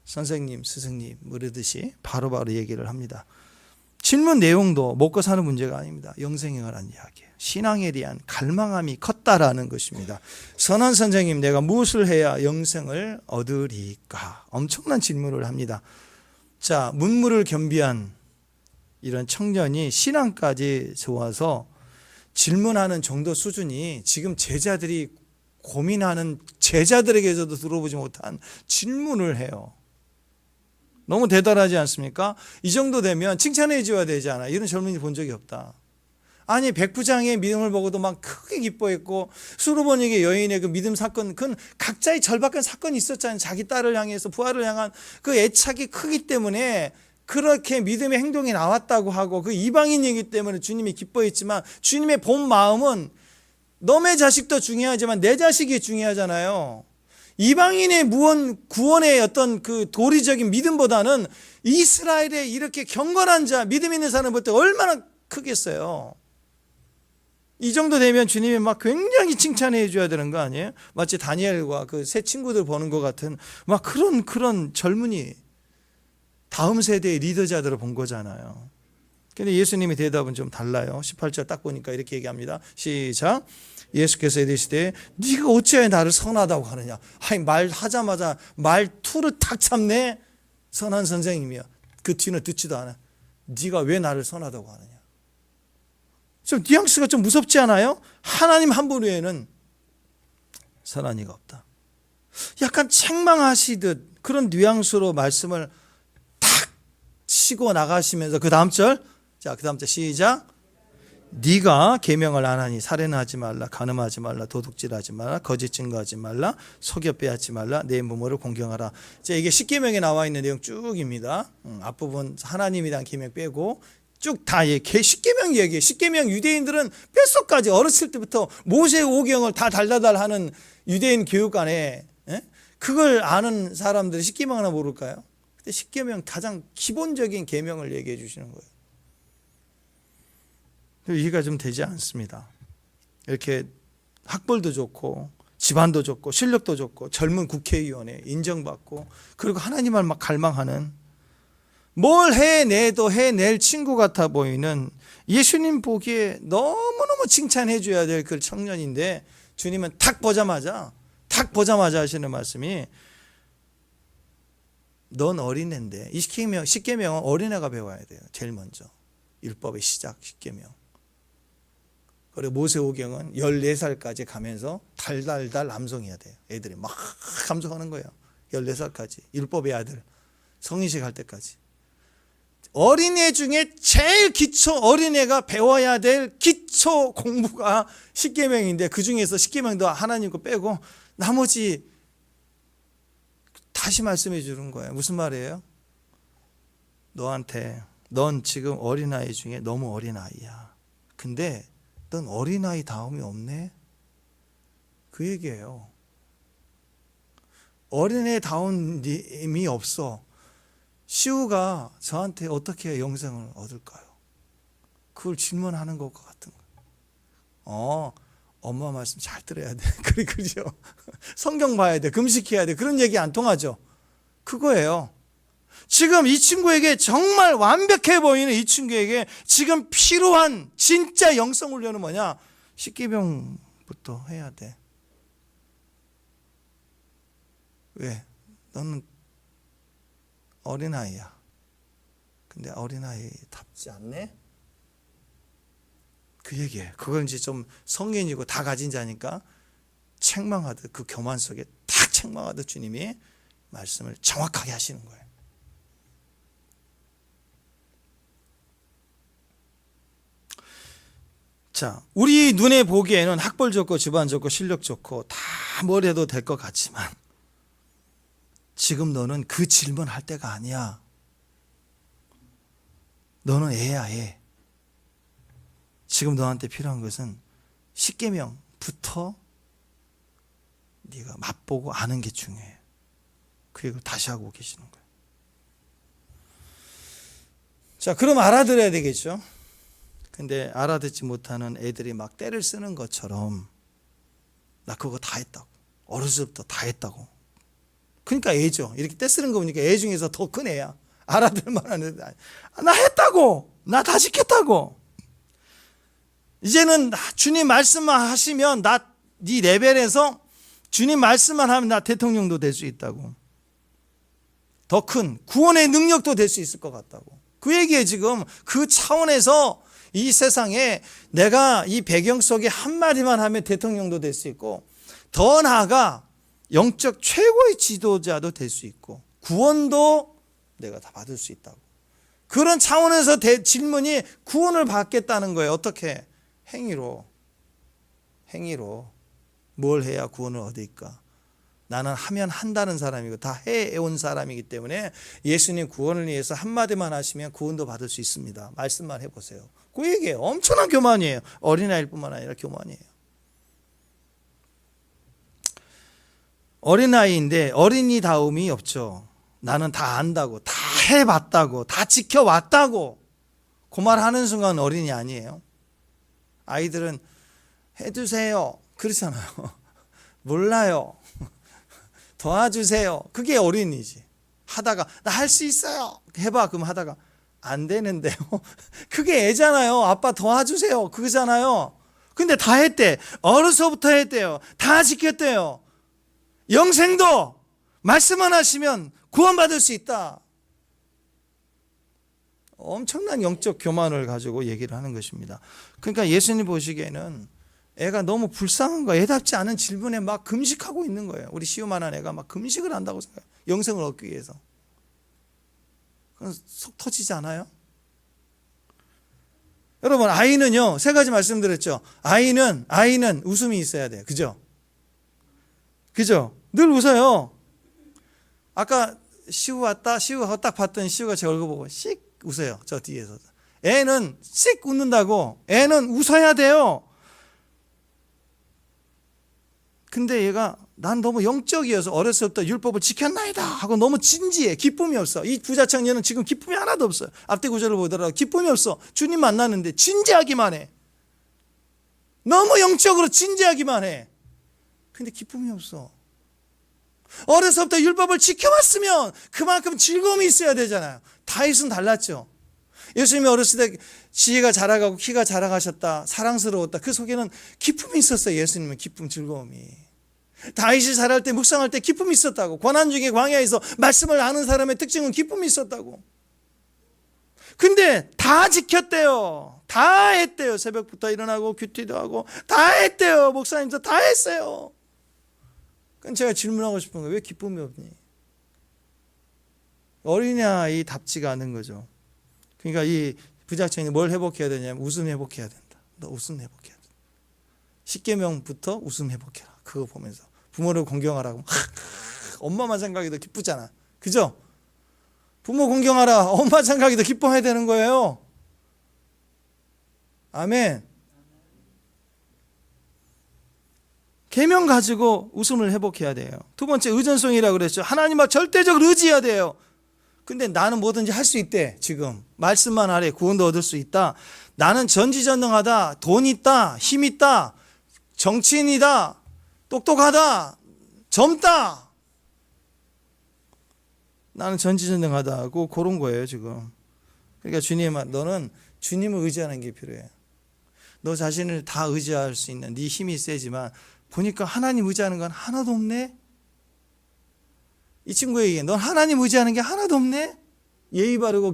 S1: 선생님, 스승님 물으듯이 바로바로 얘기를 합니다. 질문 내용도 먹고 사는 문제가 아닙니다. 영생에 관한 이야기예요. 신앙에 대한 갈망함이 컸다라는 것입니다. 선한 선생님, 내가 무엇을 해야 영생을 얻으리까? 엄청난 질문을 합니다. 자, 문무를 겸비한 이런 청년이 신앙까지 좋아서 질문하는 정도 수준이 지금 제자들이 고민하는 제자들에게서도 들어보지 못한 질문을 해요. 너무 대단하지 않습니까? 이 정도 되면 칭찬해 줘야 되지 않아? 이런 젊은이 본 적이 없다. 아니, 백부장의 믿음을 보고도 막 크게 기뻐했고, 수르보니게 여인의 그 믿음 사건, 그건 각자의 절박한 사건이 있었잖아요. 자기 딸을 향해서 부하를 향한 그 애착이 크기 때문에 그렇게 믿음의 행동이 나왔다고 하고, 그 이방인이기 때문에 주님이 기뻐했지만, 주님의 본 마음은 너의 자식도 중요하지만 내 자식이 중요하잖아요. 이방인의 구원의 어떤 그 도리적인 믿음보다는 이스라엘의 이렇게 경건한 자, 믿음 있는 사람을 볼 때 얼마나 크겠어요. 이 정도 되면 주님이 막 굉장히 칭찬해 줘야 되는 거 아니에요? 마치 다니엘과 그 새 친구들 보는 것 같은 막 그런 젊은이, 다음 세대의 리더자들을 본 거잖아요. 근데 예수님의 대답은 좀 달라요. 18절 딱 보니까 이렇게 얘기합니다. 시작. 예수께서 이르시되 네가 어찌하여 나를 선하다고 하느냐. 아니, 말하자마자 말투를 탁 참네. 선한 선생님이야. 그 뒤는 듣지도 않아. 네가 왜 나를 선하다고 하느냐. 좀 뉘앙스가 좀 무섭지 않아요? 하나님 한 분 외에는 선한 이가 없다. 약간 책망하시듯 그런 뉘앙스로 말씀을 탁 치고 나가시면서 그 다음 절, 자, 그 다음 절 시작. 네가 계명을 안 하니 살인하지 하지 말라, 간음하지 말라, 도둑질하지 말라, 거짓 증거하지 말라, 속여 빼앗지 말라, 내 부모를 공경하라. 자, 이게 십계명에 나와 있는 내용 쭉입니다. 앞부분 하나님에 대한 계명 빼고 쭉 다 십계명 얘기예요. 십계명 유대인들은 뼛속까지 어렸을 때부터 모세 오경을 다 달달달하는 유대인 교육관에 그걸 아는 사람들이 십계명 하나 모를까요? 근데 십계명 가장 기본적인 계명을 얘기해 주시는 거예요. 이해가 좀 되지 않습니다. 이렇게 학벌도 좋고 집안도 좋고 실력도 좋고 젊은 국회의원에 인정받고 그리고 하나님을 막 갈망하는, 뭘 해내도 해낼 친구 같아 보이는, 예수님 보기에 너무너무 칭찬해 줘야 될 그 청년인데 주님은 탁 보자마자 하시는 말씀이 넌 어린애인데, 이 십계명은 어린애가 배워야 돼요. 제일 먼저 율법의 시작 십계명. 그리고 모세오경은 14살까지 가면서 달달달 암송해야 돼요. 애들이 막 감성하는 거예요. 14살까지 율법의 아들 성인식 할 때까지. 어린애 중에 제일 기초, 어린애가 배워야 될 기초 공부가 십계명인데 그 중에서 십계명도 하나님 거 빼고 나머지 다시 말씀해 주는 거예요. 무슨 말이에요? 너한테, 넌 지금 어린아이 중에 너무 어린아이야. 근데 넌 어린아이 다움이 없네? 그 얘기예요. 어린애 다움이 없어. 시우가 저한테 어떻게 영생을 얻을까요? 그걸 질문하는 것 같은 거예요. 엄마 말씀 잘 들어야 돼. 그죠? 성경 봐야 돼. 금식해야 돼. 그런 얘기 안 통하죠? 그거예요. 지금 이 친구에게 정말 완벽해 보이는 이 친구에게 지금 필요한 진짜 영성 훈련은 뭐냐? 십계명부터 해야 돼. 왜? 너는 어린아이야. 근데 어린아이답지 않네? 그 얘기예요. 그걸 이제 좀 성인이고 다 가진 자니까 책망하듯, 그 교만 속에 탁 책망하듯 주님이 말씀을 정확하게 하시는 거예요. 자, 우리 눈에 보기에는 학벌 좋고 집안 좋고 실력 좋고 다 뭘 해도 될 것 같지만 지금 너는 그 질문할 때가 아니야. 너는 애야, 애. 지금 너한테 필요한 것은 십계명부터 네가 맛보고 아는 게 중요해. 그 얘기를 다시 하고 계시는 거예요. 자, 그럼 알아들어야 되겠죠. 근데 알아듣지 못하는 애들이 막 때를 쓰는 것처럼 나 그거 다 했다고, 어렸을 때부터 다 했다고. 그러니까 애죠. 이렇게 때 쓰는 거 보니까 애 중에서 더 큰 애야. 알아들 만한 애들. 나 했다고, 나 다 지켰다고. 이제는 주님 말씀만 하시면 네 레벨에서 주님 말씀만 하면 나 대통령도 될 수 있다고. 더 큰 구원의 능력도 될 수 있을 것 같다고. 그 얘기에 지금 그 차원에서 이 세상에 내가 이 배경 속에 한마디만 하면 대통령도 될 수 있고, 더 나아가 영적 최고의 지도자도 될 수 있고, 구원도 내가 다 받을 수 있다고. 그런 차원에서 질문이 구원을 받겠다는 거예요. 어떻게? 행위로. 뭘 해야 구원을 얻을까? 나는 하면 한다는 사람이고 다 해온 사람이기 때문에 예수님 구원을 위해서 한마디만 하시면 구원도 받을 수 있습니다. 말씀만 해보세요. 그 얘기예요. 엄청난 교만이에요. 어린아이일 뿐만 아니라 교만이에요. 어린아이인데 어린이다움이 없죠. 나는 다 안다고, 다 해봤다고, 다 지켜왔다고 그 말 하는 순간 어린이 아니에요. 아이들은 해주세요 그렇잖아요. 몰라요 도와주세요. 그게 어린이지. 하다가 나 할 수 있어요 해봐. 그럼 하다가 안 되는데요. 그게 애잖아요. 아빠 도와주세요 그거잖아요. 근데 다 했대. 어려서부터 했대요. 다 지켰대요. 영생도 말씀만 하시면 구원받을 수 있다. 엄청난 영적 교만을 가지고 얘기를 하는 것입니다. 그러니까 예수님 보시기에는 애가 너무 불쌍한 거야. 애답지 않은 질문에 막 금식하고 있는 거예요. 우리 시우만한 애가 막 금식을 한다고 생각해요. 영생을 얻기 위해서. 그건 속 터지지 않아요? 여러분, 아이는요, 세 가지 말씀드렸죠. 아이는 웃음이 있어야 돼요. 그죠? 늘 웃어요. 아까 시우 왔다, 시우가 딱 봤더니 시우가 제 얼굴 보고 씩 웃어요. 저 뒤에서. 애는 씩 웃는다고. 애는 웃어야 돼요. 근데 얘가 난 너무 영적이어서 어렸을 때 율법을 지켰나이다 하고 너무 진지해. 기쁨이 없어. 이 부자청년은 지금 기쁨이 하나도 없어요. 앞뒤 구절을 보더라도 기쁨이 없어. 주님 만났는데 진지하기만 해. 너무 영적으로 진지하기만 해. 근데 기쁨이 없어. 어렸을 때 율법을 지켜왔으면 그만큼 즐거움이 있어야 되잖아요. 다윗은 달랐죠. 예수님이 어렸을 때 지혜가 자라가고 키가 자라가셨다. 사랑스러웠다. 그 속에는 기쁨이 있었어요. 예수님은 기쁨, 즐거움이. 다윗이 자랄 때 묵상할 때 기쁨이 있었다고. 고난 중에 광야에서 말씀을 아는 사람의 특징은 기쁨이 있었다고. 근데 다 지켰대요. 다 했대요. 새벽부터 일어나고 큐티도 하고 다 했대요. 목사님도 다 했어요. 그럼 제가 질문하고 싶은 거예요. 왜 기쁨이 없니? 어린아이답지가 않은 거죠. 그러니까 이 부자청이 뭘 회복해야 되냐면 웃음 회복해야 된다. 너 웃음 회복해야 된다. 10계명부터 웃음 회복해라. 그거 보면서 부모를 공경하라고. 엄마만 생각해도 기쁘잖아. 그죠? 부모 공경하라. 엄마 생각해도 기뻐해야 되는 거예요. 아멘. 계명 가지고 웃음을 회복해야 돼요. 두 번째, 의존성이라고 그랬죠. 하나님을 절대적으로 의지해야 돼요. 근데 나는 뭐든지 할 수 있대. 지금 말씀만 하래. 구원도 얻을 수 있다. 나는 전지전능하다. 돈 있다. 힘 있다. 정치인이다. 똑똑하다. 젊다. 나는 전지전능하다고 그런 거예요 지금. 그러니까 주님, 너는 주님을 의지하는 게 필요해. 너 자신을 다 의지할 수 있는 네 힘이 세지만 보니까 하나님 의지하는 건 하나도 없네. 이 친구에게 넌 하나님 의지하는 게 하나도 없네. 예의 바르고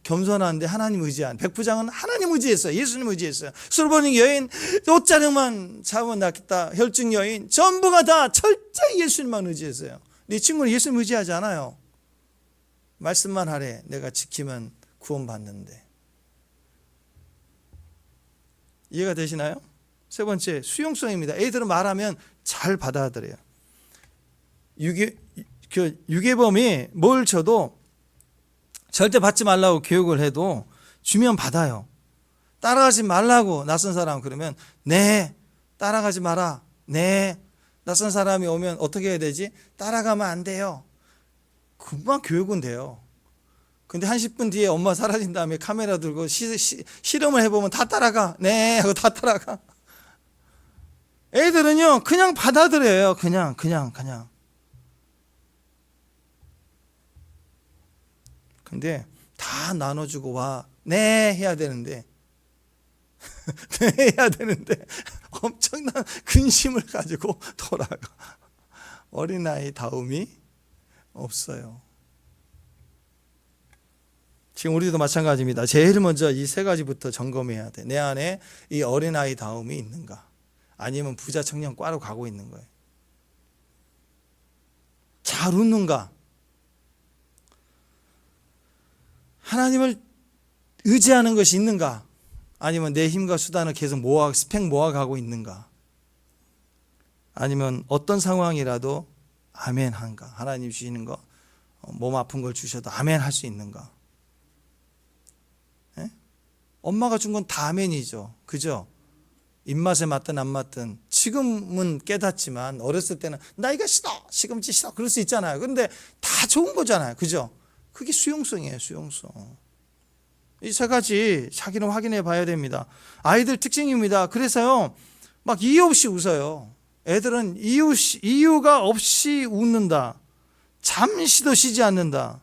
S1: 겸손한데 하나님 의지한. 백부장은 하나님 의지했어요. 예수님 의지했어요. 술버닝 여인, 옷자락만 잡으면 낫겠다. 혈증 여인, 전부가 다 철저히 예수님만 의지했어요. 네 친구는 예수님 의지하지 않아요. 말씀만 하래. 내가 지키면 구원받는데. 이해가 되시나요? 세 번째, 수용성입니다. 애들은 말하면 잘 받아들여요. 유괴범이 뭘 줘도 절대 받지 말라고 교육을 해도 주면 받아요. 따라가지 말라고 낯선 사람 그러면 네, 따라가지 마라. 네, 낯선 사람이 오면 어떻게 해야 되지? 따라가면 안 돼요. 금방 교육은 돼요. 근데 한 10분 뒤에 엄마 사라진 다음에 카메라 들고 실험을 해보면 다 따라가. 네 하고 다 따라가. 애들은요 그냥 받아들여요. 그냥. 근데 다 나눠주고 와. 네 해야 되는데 네 해야 되는데 엄청난 근심을 가지고 돌아가. 어린아이 다움이 없어요. 지금 우리도 마찬가지입니다. 제일 먼저 이 세 가지부터 점검해야 돼. 내 안에 이 어린아이 다움이 있는가? 아니면 부자 청년 과로 가고 있는 거예요. 잘 웃는가? 하나님을 의지하는 것이 있는가? 아니면 내 힘과 수단을 계속 스펙 모아가고 있는가? 아니면 어떤 상황이라도 아멘 한가? 하나님 주시는 거, 몸 아픈 걸 주셔도 아멘 할 수 있는가? 예? 엄마가 준 건 다 아멘이죠. 그죠? 입맛에 맞든 안 맞든. 지금은 깨닫지만 어렸을 때는 나 이거 싫어, 시금치 싫어 그럴 수 있잖아요. 그런데 다 좋은 거잖아요. 그죠? 그게 수용성이에요. 수용성. 이 세 가지 자기는 확인해 봐야 됩니다. 아이들 특징입니다. 그래서요 막 이유 없이 웃어요. 애들은 이유가 없이 웃는다. 잠시도 쉬지 않는다.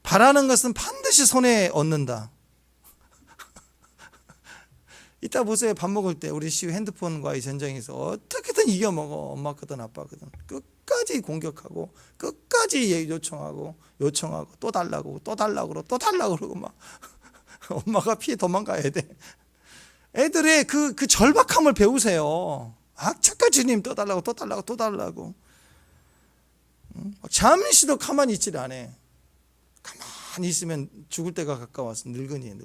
S1: 바라는 것은 반드시 손에 얻는다. 이따 보세요. 밥 먹을 때 우리 시우 핸드폰과의 전쟁에서 어떻게든 이겨먹어. 엄마 거든 아빠 거든 끝까지 끝까지 공격하고 끝까지 요청하고 또 달라고 그러고 막 엄마가 피해 도망가야 돼. 애들의 그 절박함을 배우세요. 착한 주님 또 달라고. 잠시도 가만히 있질 않아. 가만히 있으면 죽을 때가 가까워서 늙은이에요.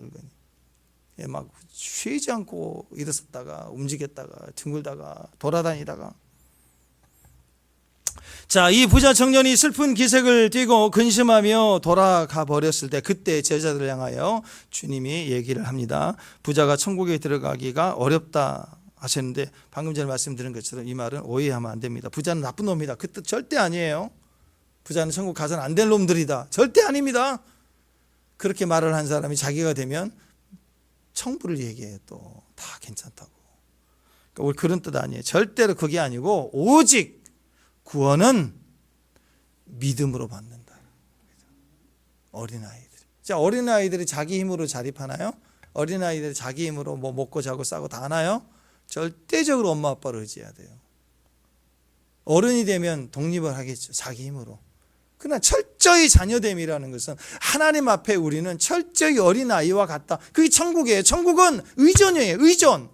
S1: 막 쉬지 않고 일어섰다가 움직였다가 뒹굴다가 돌아다니다가. 자, 이 부자 청년이 슬픈 기색을 띠고 근심하며 돌아가 버렸을 때 그때 제자들을 향하여 주님이 얘기를 합니다. 부자가 천국에 들어가기가 어렵다 하셨는데 방금 전에 말씀드린 것처럼 이 말은 오해하면 안 됩니다. 부자는 나쁜 놈이다, 그 뜻 절대 아니에요. 부자는 천국 가서는 안 될 놈들이다, 절대 아닙니다. 그렇게 말을 한 사람이 자기가 되면 청부를 얘기해요. 또 다 괜찮다고. 그러니까 우리 그런 뜻 아니에요. 절대로 그게 아니고 오직 구원은 믿음으로 받는다. 어린아이들. 자, 어린아이들이 자기 힘으로 자립하나요? 어린아이들이 자기 힘으로 뭐 먹고 자고 싸고 다 하나요? 절대적으로 엄마 아빠를 의지해야 돼요. 어른이 되면 독립을 하겠죠. 자기 힘으로. 그러나 철저히 자녀됨이라는 것은 하나님 앞에 우리는 철저히 어린아이와 같다. 그게 천국이에요. 천국은 의존이에요. 의존.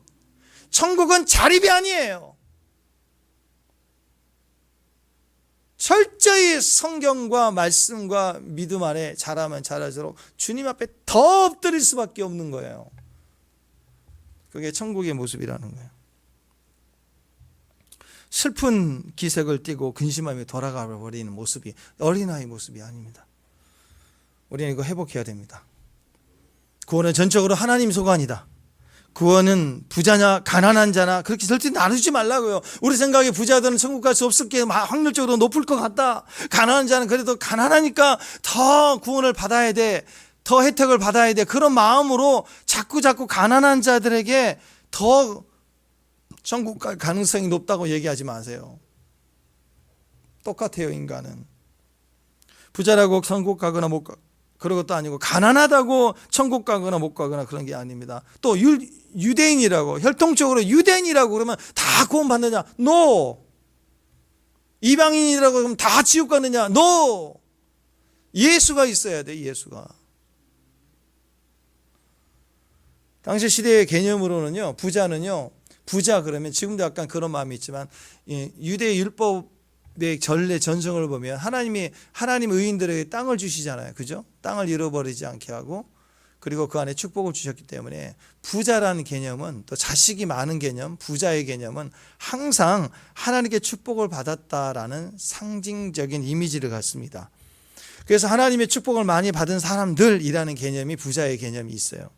S1: 천국은 자립이 아니에요. 철저히 성경과 말씀과 믿음 안에 자라면 자랄수록 주님 앞에 더 엎드릴 수밖에 없는 거예요. 그게 천국의 모습이라는 거예요. 슬픈 기색을 띠고 근심하며 돌아가 버리는 모습이 어린아이 모습이 아닙니다. 우리는 이거 회복해야 됩니다. 구원은 전적으로 하나님 소관이다. 구원은 부자냐 가난한 자나 그렇게 절대 나누지 말라고요. 우리 생각에 부자들은 천국 갈 수 없을 게 확률적으로 높을 것 같다. 가난한 자는 그래도 가난하니까 더 구원을 받아야 돼, 더 혜택을 받아야 돼, 그런 마음으로 자꾸 가난한 자들에게 더 천국 갈 가능성이 높다고 얘기하지 마세요. 똑같아요. 인간은 부자라고 천국 가거나 못 가, 그런 것도 아니고 가난하다고 천국 가거나 못 가거나 그런 게 아닙니다. 또 유대인이라고, 혈통적으로 유대인이라고 그러면 다 구원 받느냐? No. 이방인이라고 그러면 다 지옥 가느냐? No. 예수가 있어야 돼. 예수가. 당시 시대의 개념으로는요, 부자 그러면 지금도 약간 그런 마음이 있지만 유대 율법의 전례 전성을 보면 하나님 의인들에게 땅을 주시잖아요. 그죠? 땅을 잃어버리지 않게 하고, 그리고 그 안에 축복을 주셨기 때문에 부자라는 개념은, 또 자식이 많은 개념, 부자의 개념은 항상 하나님께 축복을 받았다라는 상징적인 이미지를 갖습니다. 그래서 하나님의 축복을 많이 받은 사람들이라는 개념이 부자의 개념이 있어요.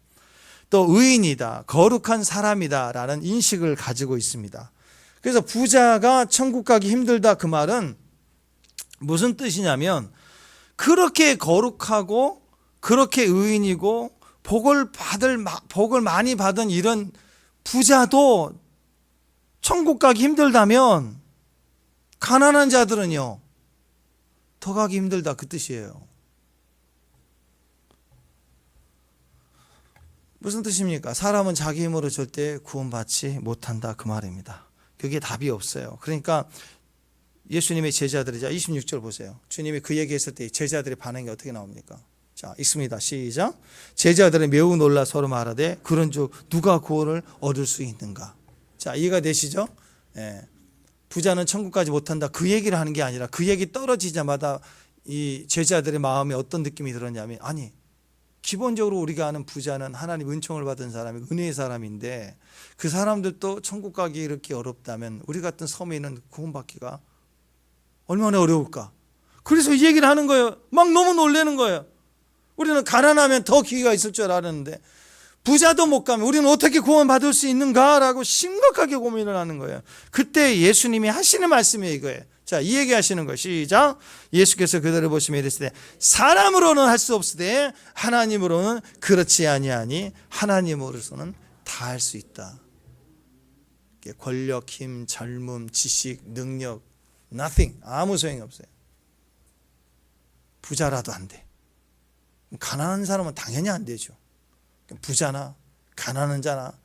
S1: 또 의인이다, 거룩한 사람이다 라는 인식을 가지고 있습니다. 그래서 부자가 천국 가기 힘들다, 그 말은 무슨 뜻이냐면, 그렇게 거룩하고 그렇게 의인이고 복을 많이 받은 이런 부자도 천국 가기 힘들다면 가난한 자들은요 더 가기 힘들다, 그 뜻이에요. 무슨 뜻입니까? 사람은 자기 힘으로 절대 구원받지 못한다, 그 말입니다. 그게 답이 없어요. 그러니까 예수님의 제자들이자 26절 보세요. 주님이 그 얘기했을 때 제자들의 반응이 어떻게 나옵니까? 자, 읽습니다. 시작. 제자들은 매우 놀라 서로 말하되 그런즉 누가 구원을 얻을 수 있는가? 자, 이해가 되시죠? 예. 부자는 천국 가지 못한다, 그 얘기를 하는 게 아니라, 그 얘기 떨어지자마자 이 제자들의 마음에 어떤 느낌이 들었냐면, 아니, 기본적으로 우리가 아는 부자는 하나님 은총을 받은 사람이, 은혜의 사람인데, 그 사람들도 천국 가기 이렇게 어렵다면 우리 같은 서민은 구원받기가 얼마나 어려울까? 그래서 이 얘기를 하는 거예요. 막 너무 놀라는 거예요. 우리는 가난하면 더 기회가 있을 줄 알았는데 부자도 못 가면 우리는 어떻게 구원받을 수 있는가라고 심각하게 고민을 하는 거예요. 그때 예수님이 하시는 말씀이 이거예요. 자, 이 얘기 하시는 거 시작. 예수께서 그들을 보시며 이르시되 사람으로는 할 수 없으되 하나님으로는 그렇지 아니하니 하나님으로서는 다 할 수 있다. 권력, 힘, 젊음, 지식, 능력, nothing, 아무 소용이 없어요. 부자라도 안 돼. 가난한 사람은 당연히 안 되죠. 부자나 가난한 자나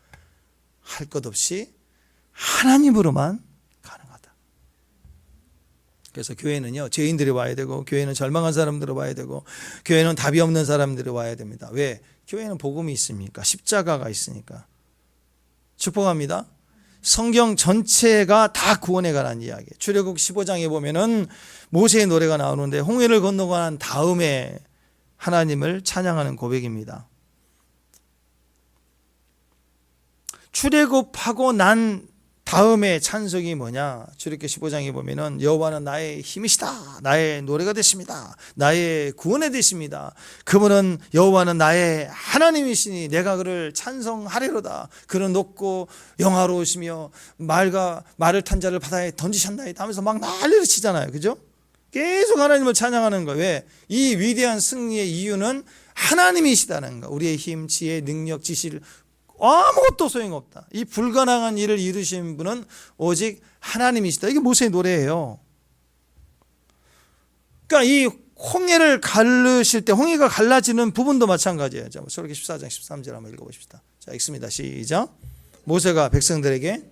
S1: 할 것 없이 하나님으로만 가능하다. 그래서 교회는요, 죄인들이 와야 되고, 교회는 절망한 사람들이 와야 되고, 교회는 답이 없는 사람들이 와야 됩니다. 왜? 교회는 복음이 있으니까, 십자가가 있으니까. 축복합니다. 성경 전체가 다 구원에 관한 이야기. 출애굽 15장에 보면은 모세의 노래가 나오는데, 홍해를 건너고 난 다음에 하나님을 찬양하는 고백입니다. 출애굽하고 난 다음에 찬송이 뭐냐? 출애굽기 15장에 보면은 여호와는 나의 힘이시다. 나의 노래가 되십니다. 나의 구원이 되십니다. 그분은 여호와는 나의 하나님이시니 내가 그를 찬송하리로다. 그는 높고 영화로우시며 말을 탄 자를 바다에 던지셨나이다 하면서 막 난리를 치잖아요. 그죠? 계속 하나님을 찬양하는 거예요. 왜? 이 위대한 승리의 이유는 하나님이시다는 거. 우리의 힘, 지혜, 능력, 지시를 아무것도 소용없다. 이 불가능한 일을 이루신 분은 오직 하나님이시다. 이게 모세의 노래예요. 그러니까 이 홍해를 가르실 때 홍해가 갈라지는 부분도 마찬가지예요. 자, 출애굽기 14장 13절 한번 읽어보십시다. 자, 읽습니다. 시작. 모세가 백성들에게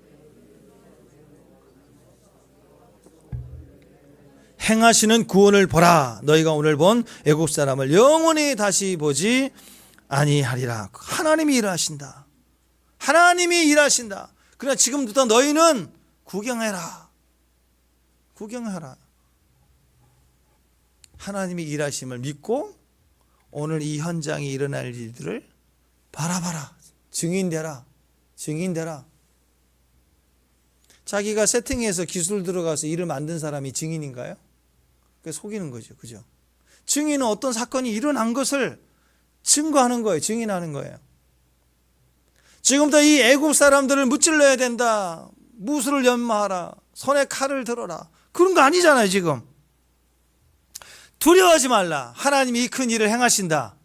S1: 행하시는 구원을 보라. 너희가 오늘 본 애굽 사람을 영원히 다시 보지 아니하리라. 하나님이 일하신다. 하나님이 일하신다. 그러나 지금부터 너희는 구경해라. 구경하라. 하나님이 일하심을 믿고 오늘 이 현장에 일어날 일들을 바라봐라. 증인되라. 증인되라. 자기가 세팅해서 기술 들어가서 일을 만든 사람이 증인인가요? 그게 속이는 거죠. 그죠? 증인은 어떤 사건이 일어난 것을 증거하는 거예요. 증인하는 거예요. 지금부터 이 애굽 사람들을 무찔러야 된다. 무술을 연마하라. 손에 칼을 들어라. 그런 거 아니잖아요. 지금. 두려워하지 말라. 하나님이 이 큰 일을 행하신다.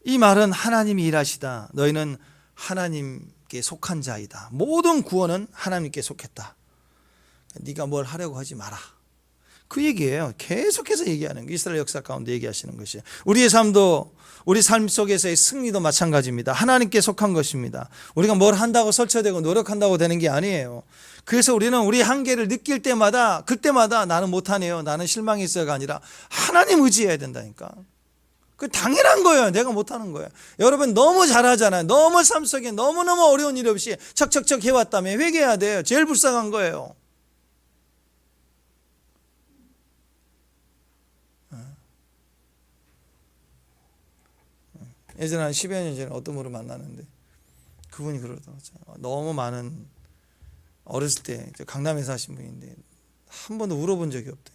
S1: 이 말은 하나님이 일하시다. 너희는 하나님께 속한 자이다. 모든 구원은 하나님께 속했다. 네가 뭘 하려고 하지 마라. 그 얘기예요. 계속해서 얘기하는 거. 이스라엘 역사 가운데 얘기하시는 것이에요. 우리의 삶도, 우리 삶 속에서의 승리도 마찬가지입니다. 하나님께 속한 것입니다. 우리가 뭘 한다고 설쳐되고 노력한다고 되는 게 아니에요. 그래서 우리는 우리 한계를 느낄 때마다, 그때마다 나는 못하네요, 나는 실망이 있어가 아니라 하나님 의지해야 된다니까. 그 당연한 거예요. 내가 못하는 거예요. 여러분 너무 잘하잖아요. 너무 삶 속에 너무너무 어려운 일 없이 척척척 해왔다며 회개해야 돼요. 제일 불쌍한 거예요. 예전에 한 10여 년 전에 어떤 분을 만나는데 그분이 그러더라고요. 너무 많은, 어렸을 때 강남에 사신 분인데 한 번도 울어본 적이 없대.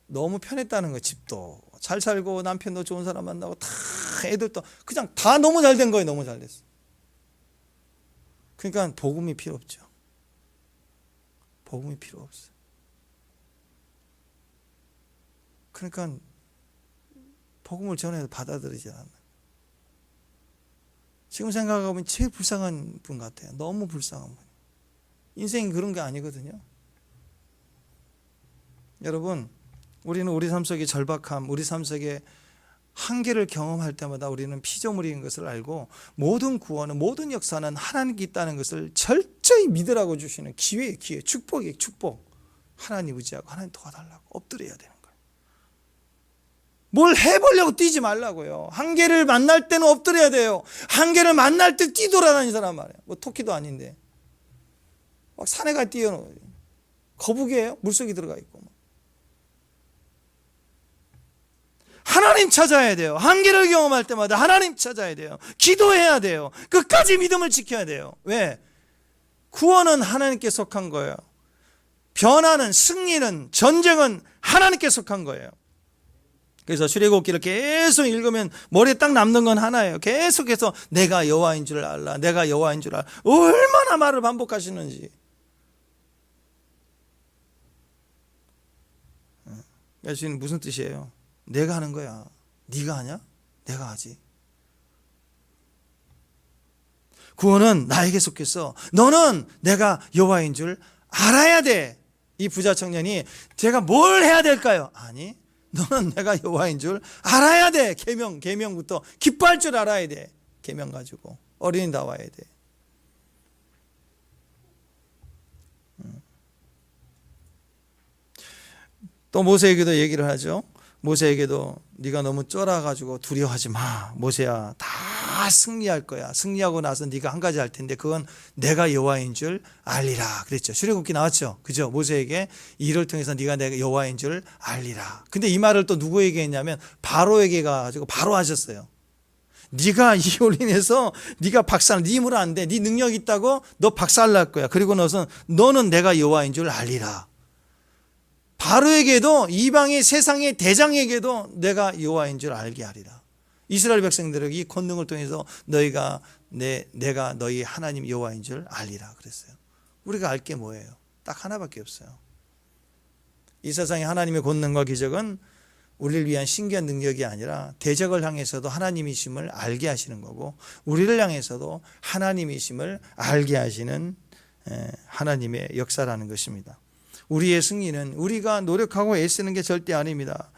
S1: 너무 편했다는 거예요. 집도 잘 살고 남편도 좋은 사람 만나고 다 애들도 그냥 다 너무 잘 된 거예요. 너무 잘 됐어. 그러니까 복음이 필요 없죠. 복음이 필요 없어요. 그러니까 복음을 전해도 받아들이지 않아요. 지금 생각해보면 제일 불쌍한 분 같아요. 너무 불쌍한 분. 인생이 그런 게 아니거든요. 여러분, 우리는 우리 삶 속의 절박함, 우리 삶 속의 한계를 경험할 때마다 우리는 피조물인 것을 알고 모든 구원은, 모든 역사는 하나님께 있다는 것을 철저히 믿으라고 주시는 기회예요. 기회, 축복이에요. 축복. 하나님 의지하고 하나님 도와달라고 엎드려야 되는 거예요. 뭘 해보려고 뛰지 말라고요. 한계를 만날 때는 엎드려야 돼요. 한계를 만날 때 뛰돌아다니는 사람 말이에요. 뭐 토끼도 아닌데 막 산에 가 뛰어노. 거북이에요. 물속에 들어가 있고. 하나님 찾아야 돼요. 한계를 경험할 때마다 하나님 찾아야 돼요. 기도해야 돼요. 끝까지 믿음을 지켜야 돼요. 왜? 구원은 하나님께 속한 거예요. 변화는, 승리는, 전쟁은 하나님께 속한 거예요. 그래서 출애굽기를 계속 읽으면 머리에 딱 남는 건 하나예요. 계속해서 내가 여호와인 줄 알라, 내가 여호와인 줄 알라. 얼마나 말을 반복하시는지. 주님 무슨 뜻이에요? 내가 하는 거야. 네가 하냐? 내가 하지. 구원은 나에게 속했어. 너는 내가 여호와인 줄 알아야 돼. 이 부자 청년이 제가 뭘 해야 될까요? 아니, 너는 내가 여호와인 줄 알아야 돼. 계명부터 기뻐할 줄 알아야 돼. 계명 가지고 어린이 나와야 돼. 또 모세에게도 얘기를 하죠. 모세에게도 네가 너무 쫄아가지고 두려워하지 마. 모세야, 다 승리할 거야. 승리하고 나서 네가 한 가지 할 텐데 그건 내가 여호와인 줄 알리라 그랬죠. 출애굽기 나왔죠. 그죠? 모세에게 이 일을 통해서 네가 내가 여호와인 줄 알리라. 근데 이 말을 또 누구에게 했냐면 바로에게 가지고 바로 하셨어요. 네가 이 올인해서 네가 박살, 네 힘으로 안 돼. 네 능력 있다고 너 박살 날 거야. 그리고 너는 내가 여호와인 줄 알리라. 바로에게도 이방의 세상의 대장에게도 내가 여호와인 줄 알게 하리라. 이스라엘 백성들에게 이 권능을 통해서 너희가 내가 너희 하나님 여호와인 줄 알리라 그랬어요. 우리가 알 게 뭐예요? 딱 하나밖에 없어요. 이 세상의 하나님의 권능과 기적은 우리를 위한 신기한 능력이 아니라 대적을 향해서도 하나님이심을 알게 하시는 거고, 우리를 향해서도 하나님이심을 알게 하시는 하나님의 역사라는 것입니다. 우리의 승리는 우리가 노력하고 애쓰는 게 절대 아닙니다.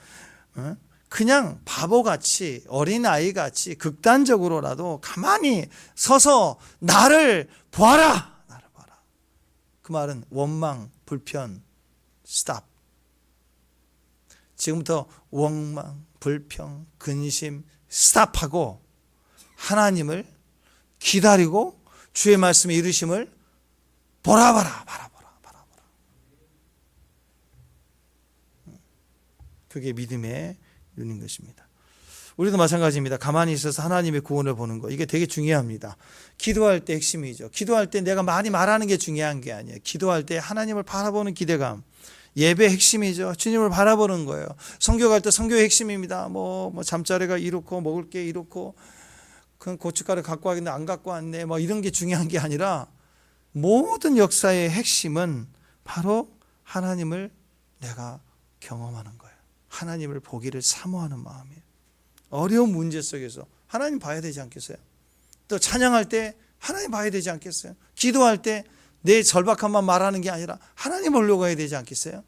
S1: 그냥 바보같이, 어린아이같이 극단적으로라도 가만히 서서 나를 보아라, 나를 봐라. 그 말은 원망, 불편, 스탑. 지금부터 원망, 불평, 근심 스탑하고 하나님을 기다리고 주의 말씀의 이루심을 바라보라. 그게 믿음의 눈인 것입니다. 우리도 마찬가지입니다. 가만히 있어서 하나님의 구원을 보는 거, 이게 되게 중요합니다. 기도할 때 핵심이죠. 기도할 때 내가 많이 말하는 게 중요한 게 아니에요. 기도할 때 하나님을 바라보는 기대감, 예배의 핵심이죠. 주님을 바라보는 거예요. 선교 갈 때 선교의 핵심입니다. 뭐 잠자리가 이렇고 먹을 게 이렇고 그냥 고춧가루 갖고 왔는데 안 갖고 왔네, 뭐 이런 게 중요한 게 아니라 모든 역사의 핵심은 바로 하나님을 내가 경험하는 거예요. 하나님을 보기를 사모하는 마음이에요. 어려운 문제 속에서 하나님 봐야 되지 않겠어요? 또 찬양할 때 하나님 봐야 되지 않겠어요? 기도할 때 내 절박함만 말하는 게 아니라 하나님 보려고 해야 되지 않겠어요?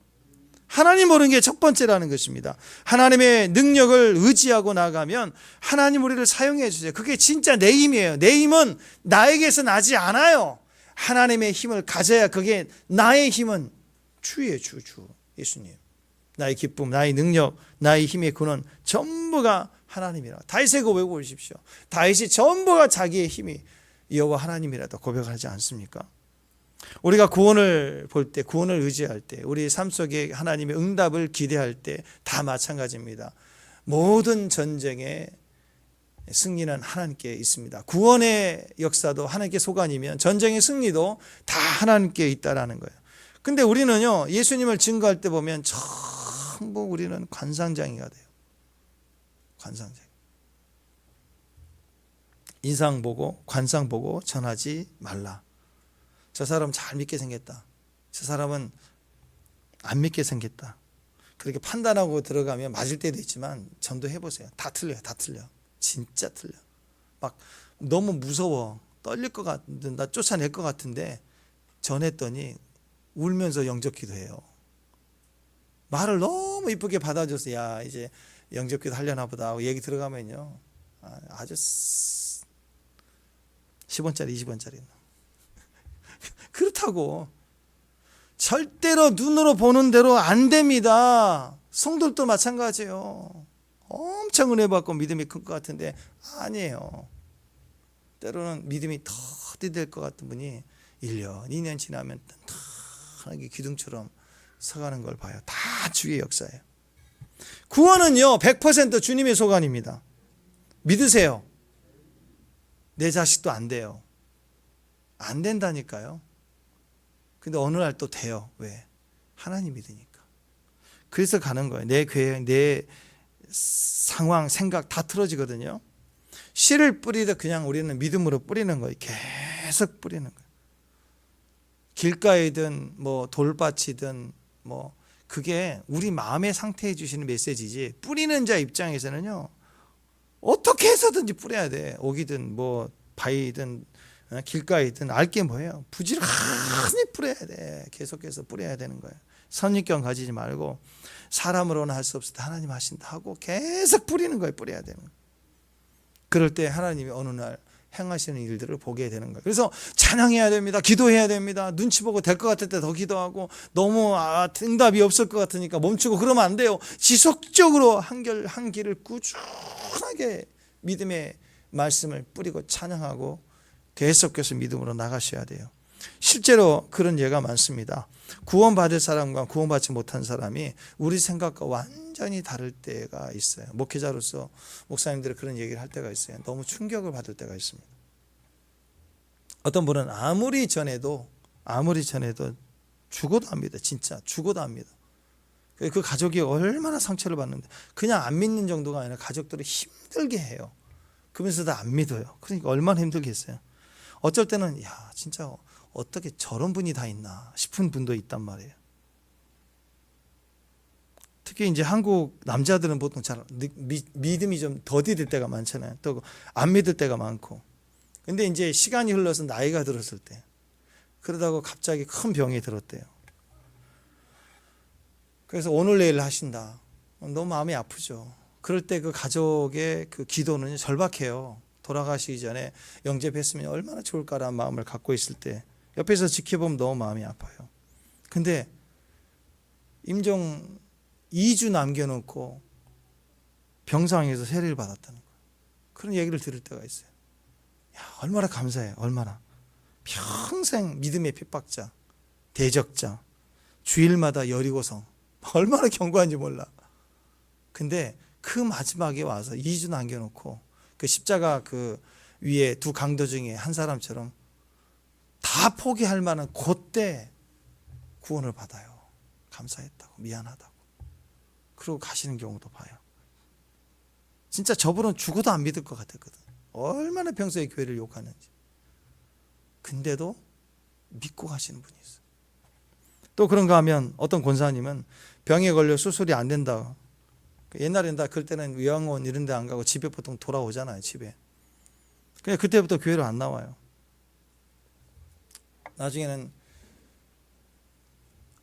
S1: 하나님 보는 게 첫 번째라는 것입니다. 하나님의 능력을 의지하고 나가면 하나님 우리를 사용해 주세요. 그게 진짜 내 힘이에요. 내 힘은 나에게서 나지 않아요. 하나님의 힘을 가져야, 그게 나의 힘은 주예요. 주 예수님. 나의 기쁨, 나의 능력, 나의 힘의 근원 전부가 하나님이라. 다윗의 고백을 보십시오. 다윗이 전부가 자기의 힘이 여호와 하나님이라도 고백하지 않습니까? 우리가 구원을 볼 때, 구원을 의지할 때, 우리 삶 속에 하나님의 응답을 기대할 때 다 마찬가지입니다. 모든 전쟁의 승리는 하나님께 있습니다. 구원의 역사도 하나님께 소관이면 전쟁의 승리도 다 하나님께 있다라는 거예요. 근데 우리는요, 예수님을 증거할 때 보면 전부 우리는 관상장이가 돼요. 관상장. 인상 보고 관상 보고 전하지 말라. 저 사람 잘 믿게 생겼다, 저 사람은 안 믿게 생겼다, 그렇게 판단하고 들어가면 맞을 때도 있지만 전도해 보세요. 다 틀려요. 다 틀려. 진짜 틀려. 막 너무 무서워, 떨릴 것 같은데, 나 쫓아낼 것 같은데 전했더니 울면서 영접 기도해요. 말을 너무 이쁘게 받아줘서 야 이제 영접 기도 하려나 보다 하고 얘기 들어가면요, 아주 10원짜리 20원짜리. 그렇다고 절대로 눈으로 보는 대로 안 됩니다. 성도들도 마찬가지예요. 엄청 은혜 받고 믿음이 큰 것 같은데 아니에요. 때로는 믿음이 더디될 것 같은 분이 1년, 2년 지나면 튼튼하게 기둥처럼 서가는 걸 봐요. 다 주의 역사예요. 구원은요 100% 주님의 소관입니다. 믿으세요. 내 자식도 안 돼요. 안 된다니까요. 근데 어느 날 또 돼요. 왜? 하나님 믿으니까. 그래서 가는 거예요. 내 계획, 내 상황, 생각 다 틀어지거든요. 씨를 뿌리듯 그냥 우리는 믿음으로 뿌리는 거예요. 계속 뿌리는 거예요. 길가이든 뭐 돌밭이든 뭐 그게 우리 마음의 상태에 주시는 메시지지, 뿌리는 자 입장에서는요 어떻게 해서든지 뿌려야 돼. 옥이든 뭐 바위든 길가이든 알게 뭐예요? 부지런히 뿌려야 돼. 계속해서 뿌려야 되는 거예요. 선입견 가지지 말고 사람으로는 할 수 없을 때 하나님 하신다 하고 계속 뿌리는 거예요. 뿌려야 되는 거예요. 그럴 때 하나님이 어느 날 행하시는 일들을 보게 되는 거예요. 그래서 찬양해야 됩니다. 기도해야 됩니다. 눈치 보고 될 것 같을 때 더 기도하고 너무 응답이 없을 것 같으니까 멈추고 그러면 안 돼요. 지속적으로 한 길을 꾸준하게 믿음의 말씀을 뿌리고 찬양하고 계속해서 믿음으로 나가셔야 돼요. 실제로 그런 예가 많습니다. 구원받을 사람과 구원받지 못한 사람이 우리 생각과 완전히 다를 때가 있어요. 목회자로서 목사님들이 그런 얘기를 할 때가 있어요. 너무 충격을 받을 때가 있습니다. 어떤 분은 아무리 전해도 죽어도 합니다. 진짜 죽어도 합니다. 그 가족이 얼마나 상처를 받는데 그냥 안 믿는 정도가 아니라 가족들을 힘들게 해요. 그러면서도 안 믿어요. 그러니까 얼마나 힘들겠어요. 어쩔 때는 야 진짜 어떻게 저런 분이 다 있나 싶은 분도 있단 말이에요. 특히 이제 한국 남자들은 보통 잘 믿음이 좀 더디될 때가 많잖아요. 또 안 믿을 때가 많고. 근데 이제 시간이 흘러서 나이가 들었을 때 그러다가 갑자기 큰 병이 들었대요. 그래서 오늘 내일 하신다. 너무 마음이 아프죠. 그럴 때 그 가족의 그 기도는 절박해요. 돌아가시기 전에 영접했으면 얼마나 좋을까라는 마음을 갖고 있을 때 옆에서 지켜보면 너무 마음이 아파요. 근데 임종 2주 남겨놓고 병상에서 세례를 받았다는 거예요. 그런 얘기를 들을 때가 있어요. 야, 얼마나 감사해요. 얼마나. 평생 믿음의 핍박자, 대적자, 주일마다 여리고성 얼마나 견고한지 몰라. 근데 그 마지막에 와서 2주 남겨놓고 그 십자가 그 위에 두 강도 중에 한 사람처럼 다 포기할 만한 그때 구원을 받아요. 감사했다고, 미안하다고. 그러고 가시는 경우도 봐요. 진짜 저분은 죽어도 안 믿을 것 같았거든. 얼마나 평소에 교회를 욕하는지. 근데도 믿고 가시는 분이 있어요. 또 그런가 하면 어떤 권사님은 병에 걸려 수술이 안 된다. 옛날엔 다 그럴 때는 요양원 이런 데 안 가고 집에 보통 돌아오잖아요. 집에. 그냥 그때부터 교회를 안 나와요. 나중에는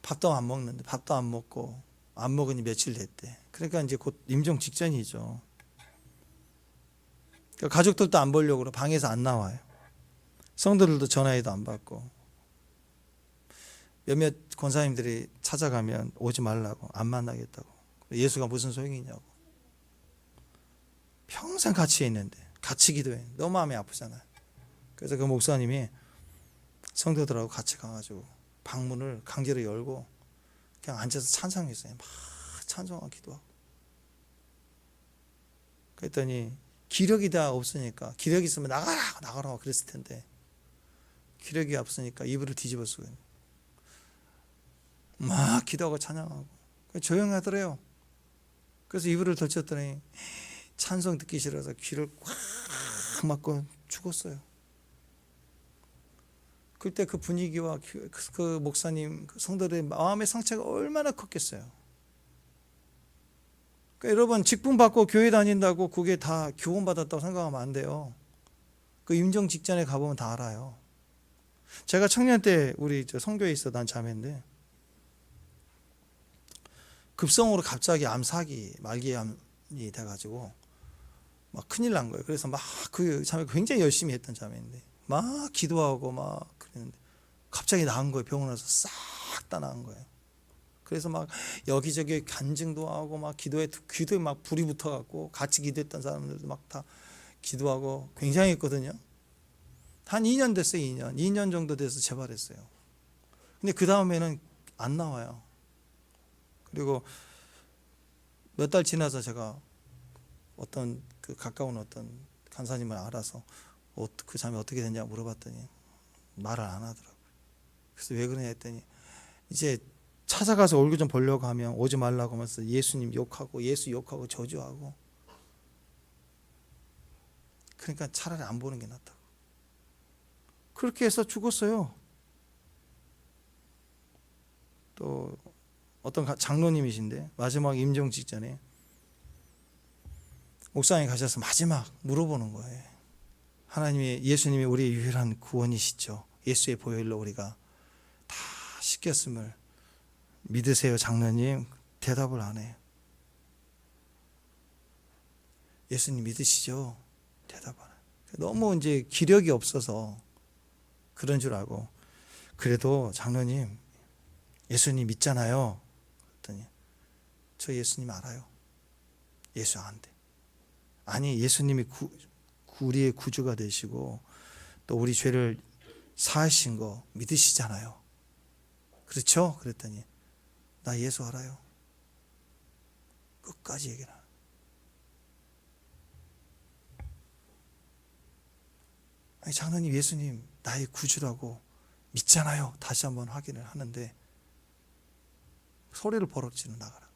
S1: 밥도 안 먹는데 밥도 안 먹고 안 먹으니 며칠 됐대. 그러니까 이제 곧 임종 직전이죠. 그러니까 가족들도 안 보려고 그러고 방에서 안 나와요. 성도들도 전화해도 안 받고 몇몇 권사님들이 찾아가면 오지 말라고 안 만나겠다고. 예수가 무슨 소용이냐고. 평생 같이 있는데 같이 기도해. 너무 마음이 아프잖아요. 그래서 그 목사님이 성도들하고 같이 가가지고 방문을 강제로 열고 그냥 앉아서 찬송했어요. 막 찬송하고 기도하고. 그랬더니 기력이 다 없으니까 기력이 있으면 나가라고 그랬을 텐데 기력이 없으니까 이불을 뒤집어 쓰고 막 기도하고 찬양하고 조용하더래요. 그래서 이불을 덮쳤더니 찬송 듣기 싫어서 귀를 꽉 막고 죽었어요. 그때 그 분위기와 그 목사님, 그 성도들의 마음의 상처가 얼마나 컸겠어요. 그러니까 여러분 직분 받고 교회 다닌다고 그게 다 교훈 받았다고 생각하면 안 돼요. 그 임종 직전에 가보면 다 알아요. 제가 청년 때 우리 성교에 있었던 자매인데 급성으로 갑자기 암사기 말기암이 돼가지고 막 큰일 난 거예요. 그래서 막 그 자매가 굉장히 열심히 했던 자매인데 막 기도하고 막 그랬는데 갑자기 나은 거예요. 병원 와서 싹 다 나은 거예요. 그래서 막 여기저기 간증도 하고 막 기도에 막 불이 붙어갖고 같이 기도했던 사람들도 막 다 기도하고 굉장히 했거든요. 한 2년 됐어요. 2년 정도 돼서 재발했어요. 근데 그 다음에는 안 나와요. 그리고 몇 달 지나서 제가 어떤 그 가까운 어떤 간사님을 알아서 그 자매 어떻게 됐냐 물어봤더니 말을 안 하더라고요. 그래서 왜 그러냐 했더니 이제 찾아가서 얼굴 좀 보려고 하면 오지 말라고 하면서 예수님 욕하고 예수 욕하고 저주하고 그러니까 차라리 안 보는 게 낫다고. 그렇게 해서 죽었어요. 또 어떤 장로님이신데 마지막 임종 직전에 옥상에 가셔서 마지막 물어보는 거예요. 하나님이 예수님이 우리의 유일한 구원이시죠. 예수의 보혈로 우리가 다 씻겼음을 믿으세요, 장로님? 대답을 안 해요. 예수님 믿으시죠? 대답 안 해요. 너무 이제 기력이 없어서 그런 줄 알고, 그래도 장로님 예수님 믿잖아요. 그랬더니 저 예수님 알아요. 예수 안 돼. 아니, 예수님이 우리의 구주가 되시고 또 우리 죄를 사하신 거 믿으시잖아요. 그렇죠? 그랬더니 나 예수 알아요. 끝까지 얘기를 하는. 아니, 장로님 예수님 나의 구주라고 믿잖아요. 다시 한번 확인을 하는데 소리를 버럭지는 나가라.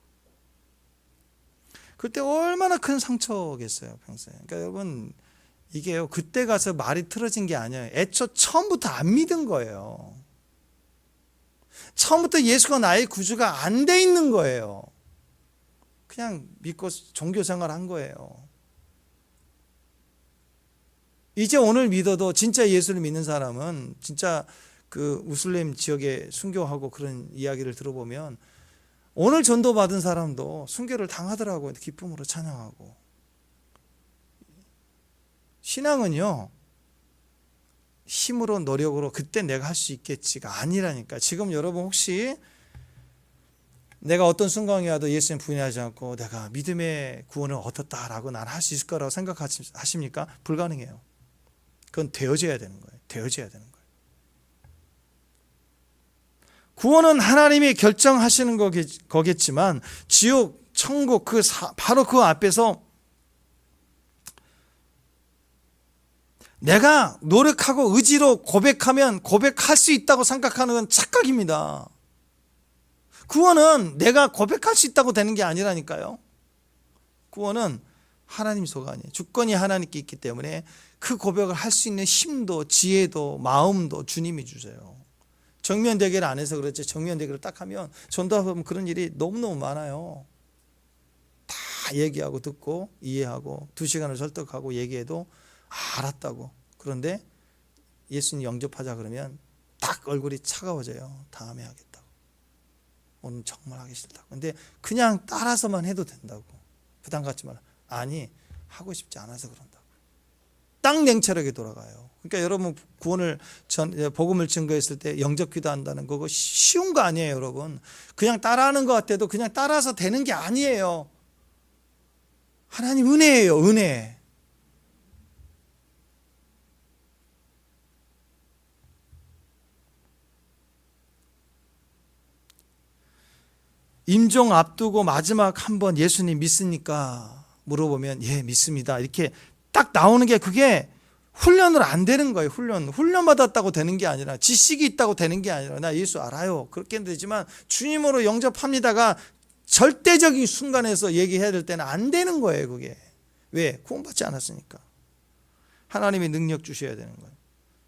S1: 그때 얼마나 큰 상처겠어요, 평소에. 그러니까 여러분, 이게요, 그때 가서 말이 틀어진 게 아니에요. 애초 처음부터 안 믿은 거예요. 처음부터 예수가 나의 구주가 안 돼 있는 거예요. 그냥 믿고 종교 생활 한 거예요. 이제 오늘 믿어도 진짜 예수를 믿는 사람은 진짜 그 무슬림 지역에 순교하고 그런 이야기를 들어보면 오늘 전도 받은 사람도 순교를 당하더라고요. 기쁨으로 찬양하고. 신앙은요, 힘으로 노력으로 그때 내가 할 수 있겠지가 아니라니까. 지금 여러분 혹시 내가 어떤 순간이 와도 예수님 부인하지 않고 내가 믿음의 구원을 얻었다라고 난 할 수 있을 거라고 생각하십니까? 불가능해요. 그건 되어져야 되는 거예요. 되어져야 되는 거예요. 구원은 하나님이 결정하시는 거겠지만 지옥, 천국 바로 그 앞에서 내가 노력하고 의지로 고백하면 고백할 수 있다고 생각하는 건 착각입니다. 구원은 내가 고백할 수 있다고 되는 게 아니라니까요. 구원은 하나님 소관이에요. 주권이 하나님께 있기 때문에 그 고백을 할 수 있는 힘도 지혜도 마음도 주님이 주세요. 정면 대결 안 해서 그렇지, 정면 대결을 딱 하면 전도하면 그런 일이 너무너무 많아요. 다 얘기하고 듣고 이해하고 2시간을 설득하고 얘기해도 알았다고. 그런데 예수님 영접하자 그러면 딱 얼굴이 차가워져요. 다음에 하겠다고. 오늘 정말 하기 싫다고. 근데 그냥 따라서만 해도 된다고. 부담 갖지 마라. 아니, 하고 싶지 않아서 그런다고. 딱 냉철하게 돌아가요. 그러니까 여러분 구원을 복음을 증거했을 때 영접 기도한다는 거 쉬운 거 아니에요, 여러분. 그냥 따라하는 것 같아도 그냥 따라서 되는 게 아니에요. 하나님 은혜예요, 은혜. 임종 앞두고 마지막 한번 예수님 믿습니까? 물어보면 예, 믿습니다. 이렇게 딱 나오는 게 그게 훈련으로 안 되는 거예요. 훈련 받았다고 되는 게 아니라, 지식이 있다고 되는 게 아니라, 나 예수 알아요. 그렇게 되지만 주님으로 영접합니다가 절대적인 순간에서 얘기해야 될 때는 안 되는 거예요. 그게 왜? 구원받지 않았으니까. 하나님이 능력 주셔야 되는 거예요.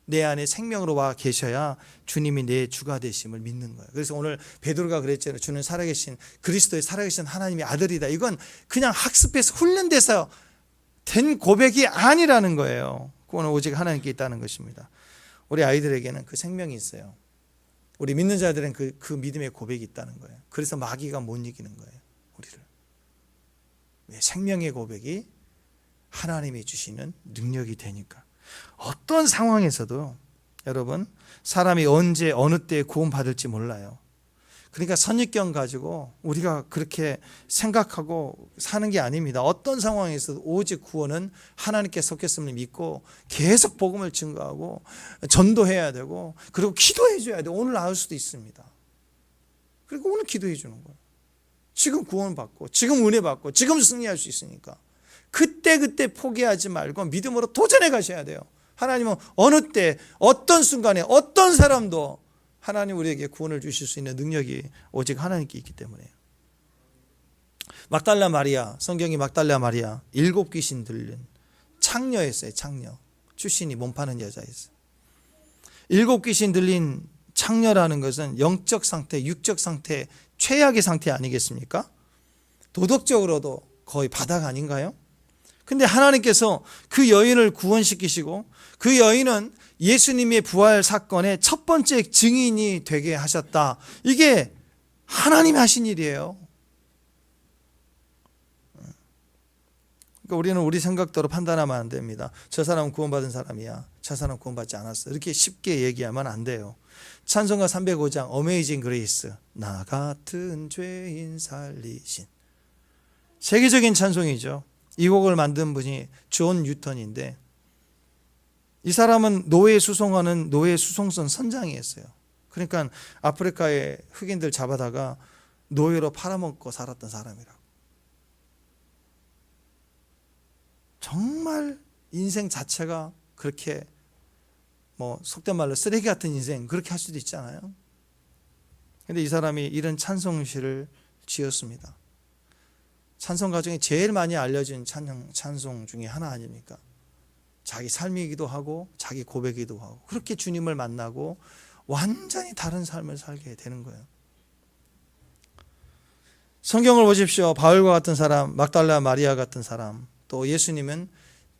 S1: 내 안에 생명으로 와 계셔야 주님이 내 주가 되심을 믿는 거예요. 그래서 오늘 베드로가 그랬잖아요. 주는 살아계신 그리스도의 살아계신 하나님의 아들이다. 이건 그냥 학습해서 훈련돼서 된 고백이 아니라는 거예요. 그거는 오직 하나님께 있다는 것입니다. 우리 아이들에게는 그 생명이 있어요. 우리 믿는 자들은 그 믿음의 고백이 있다는 거예요. 그래서 마귀가 못 이기는 거예요, 우리를. 왜? 생명의 고백이 하나님이 주시는 능력이 되니까. 어떤 상황에서도 여러분, 사람이 언제 어느 때에 구원받을지 몰라요. 그러니까 선입견 가지고 우리가 그렇게 생각하고 사는 게 아닙니다. 어떤 상황에서도 오직 구원은 하나님께 속했음을 믿고 계속 복음을 증거하고 전도해야 되고, 그리고 기도해 줘야 돼요. 오늘 나을 수도 있습니다. 그리고 오늘 기도해 주는 거예요. 지금 구원 받고 지금 은혜 받고 지금 승리할 수 있으니까 그때 포기하지 말고 믿음으로 도전해 가셔야 돼요. 하나님은 어느 때 어떤 순간에 어떤 사람도 하나님 우리에게 구원을 주실 수 있는 능력이 오직 하나님께 있기 때문에요. 막달라 마리아, 성경이 막달라 마리아 7 귀신 들린 창녀였어요. 창녀 출신이 몸 파는 여자였어요. 7 귀신 들린 창녀라는 것은 영적 상태, 육적 상태, 최악의 상태 아니겠습니까? 도덕적으로도 거의 바닥 아닌가요? 근데 하나님께서 그 여인을 구원시키시고 그 여인은 예수님의 부활 사건의 첫 번째 증인이 되게 하셨다. 이게 하나님이 하신 일이에요. 그러니까 우리는 우리 생각대로 판단하면 안 됩니다. 저 사람은 구원받은 사람이야, 저 사람은 구원받지 않았어, 이렇게 쉽게 얘기하면 안 돼요. 찬송가 305장 어메이징 그레이스, 나 같은 죄인 살리신, 세계적인 찬송이죠. 이 곡을 만든 분이 존 뉴턴인데, 이 사람은 노예 수송하는 노예 수송선 선장이었어요. 그러니까 아프리카의 흑인들 잡아다가 노예로 팔아먹고 살았던 사람이라고. 정말 인생 자체가 그렇게 속된 말로 쓰레기 같은 인생, 그렇게 할 수도 있잖아요. 근데 이 사람이 이런 찬송시를 지었습니다. 찬송가 중에 제일 많이 알려진 찬송 중에 하나 아닙니까? 자기 삶이기도 하고 자기 고백이기도 하고, 그렇게 주님을 만나고 완전히 다른 삶을 살게 되는 거예요. 성경을 보십시오. 바울과 같은 사람, 막달라 마리아 같은 사람, 또 예수님은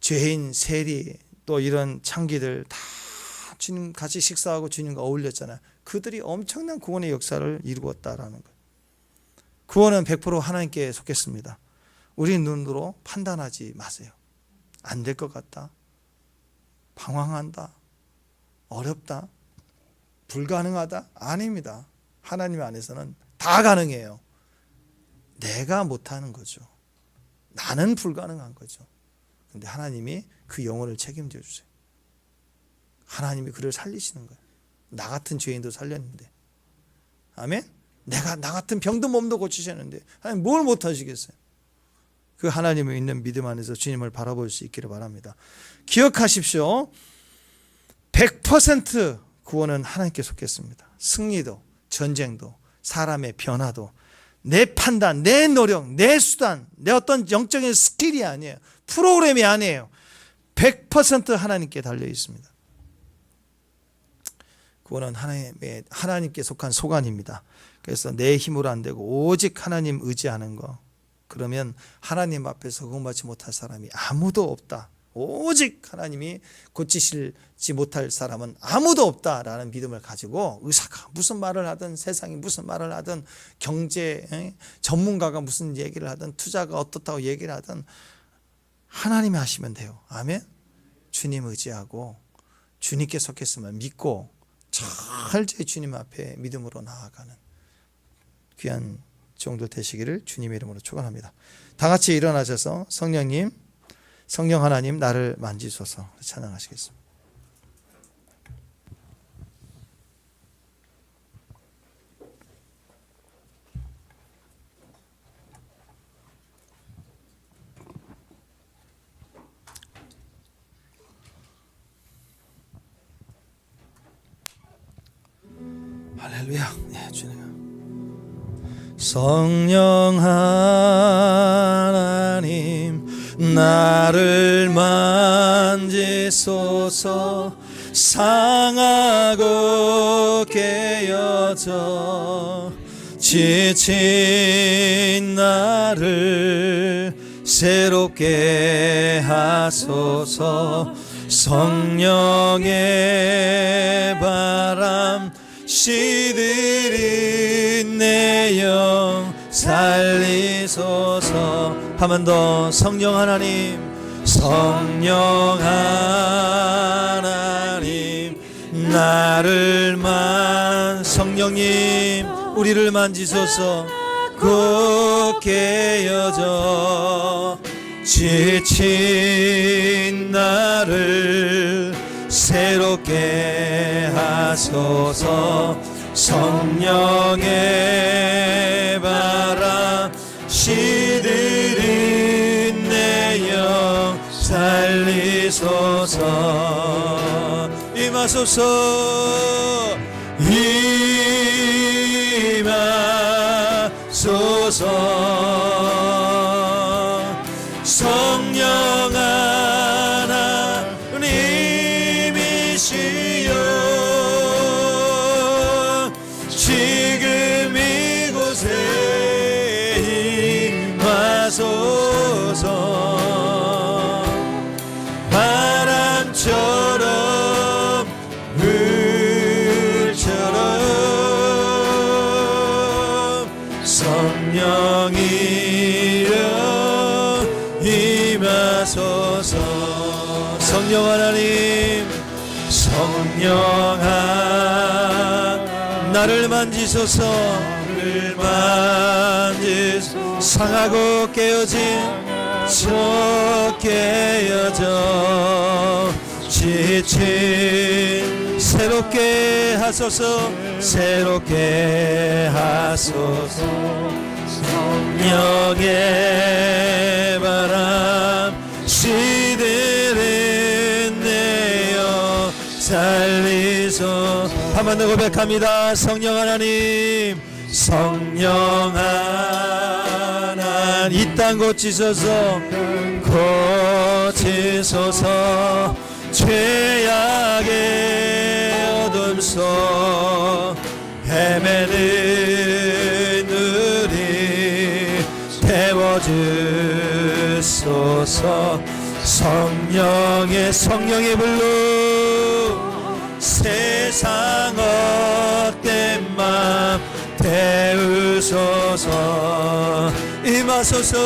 S1: 죄인, 세리, 또 이런 창기들 다 주님 같이 식사하고 주님과 어울렸잖아요. 그들이 엄청난 구원의 역사를 이루었다라는 거예요. 구원은 100% 하나님께 속했습니다. 우리 눈으로 판단하지 마세요. 안 될 것 같다, 방황한다, 어렵다, 불가능하다, 아닙니다. 하나님 안에서는 다 가능해요. 내가 못하는 거죠. 나는 불가능한 거죠. 근데 하나님이 그 영혼을 책임져 주세요. 하나님이 그를 살리시는 거예요. 나 같은 죄인도 살렸는데, 아멘. 나 같은 병든 몸도 고치셨는데 하나님 뭘 못하시겠어요? 그 하나님을 있는 믿음 안에서 주님을 바라볼 수 있기를 바랍니다. 기억하십시오. 100% 구원은 하나님께 속했습니다. 승리도, 전쟁도, 사람의 변화도, 내 판단, 내 노력, 내 수단, 내 어떤 영적인 스킬이 아니에요. 프로그램이 아니에요. 100% 하나님께 달려 있습니다. 구원은 하나님께 속한 소관입니다. 그래서 내 힘으로 안 되고 오직 하나님 의지하는 거, 그러면 하나님 앞에서 구원받지 못할 사람이 아무도 없다. 오직 하나님이 고치실지 못할 사람은 아무도 없다라는 믿음을 가지고, 의사가 무슨 말을 하든, 세상이 무슨 말을 하든, 경제 전문가가 무슨 얘기를 하든, 투자가 어떻다고 얘기를 하든 하나님이 하시면 돼요. 아멘. 주님 의지하고 주님께 속했음을 믿고 철저히 주님 앞에 믿음으로 나아가는 귀한 종들 되시기를 주님의 이름으로 축원합니다. 다 같이 일어나셔서 성령 하나님 나를 만지소서 찬양하시겠습니다. 할렐루야. 네, 주님. 성령 하나님 나를 만지소서. 상하고 깨어져 지친 나를 새롭게 하소서. 성령의 바람 시들인 내 영 살리소서. 한 번 더. 성령 하나님, 성령 하나님 나를 성령님 우리를 만지소서. 곧 깨어져 지친 나를 새롭게 하소서. 성령의 바람 시들인 내 영 살리소서. 임하소서. 임하소서. 성령 하나님이시여 지금 이곳에 임하소서. 바람처럼 물처럼 성령이여 임하 성령 하나님, 성령 나를 만지소서. 나를 만지소서. 상하고 깨어진 저 깨어져 지친 새롭게 하소서. 새롭게 하소서. 성령의 바람 시들은 내어 살리소. 한 번 더 고백합니다. 성령 하나님, 성령 하나님, 이 땅 고치소서. 고치소서. 죄악의 어둠 속 헤매는 우리 태워주소서. 성령의 불로 세상 헛된 맘 태우소서. 임하소서.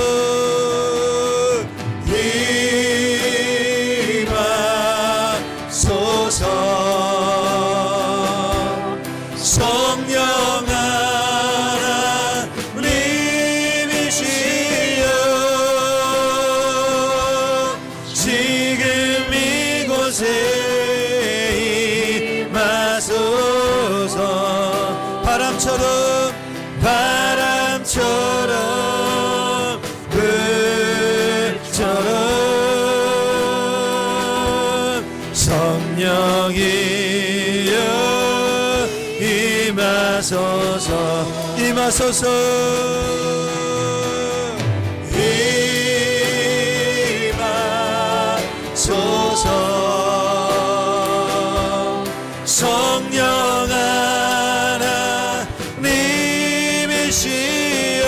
S1: 임하소서. 성령 하나님이시여 지금 이곳에 임하소서. 바람처럼 불처럼 성령이여 임하소서. 임하소서. 임하소서. 성령 하나님이시여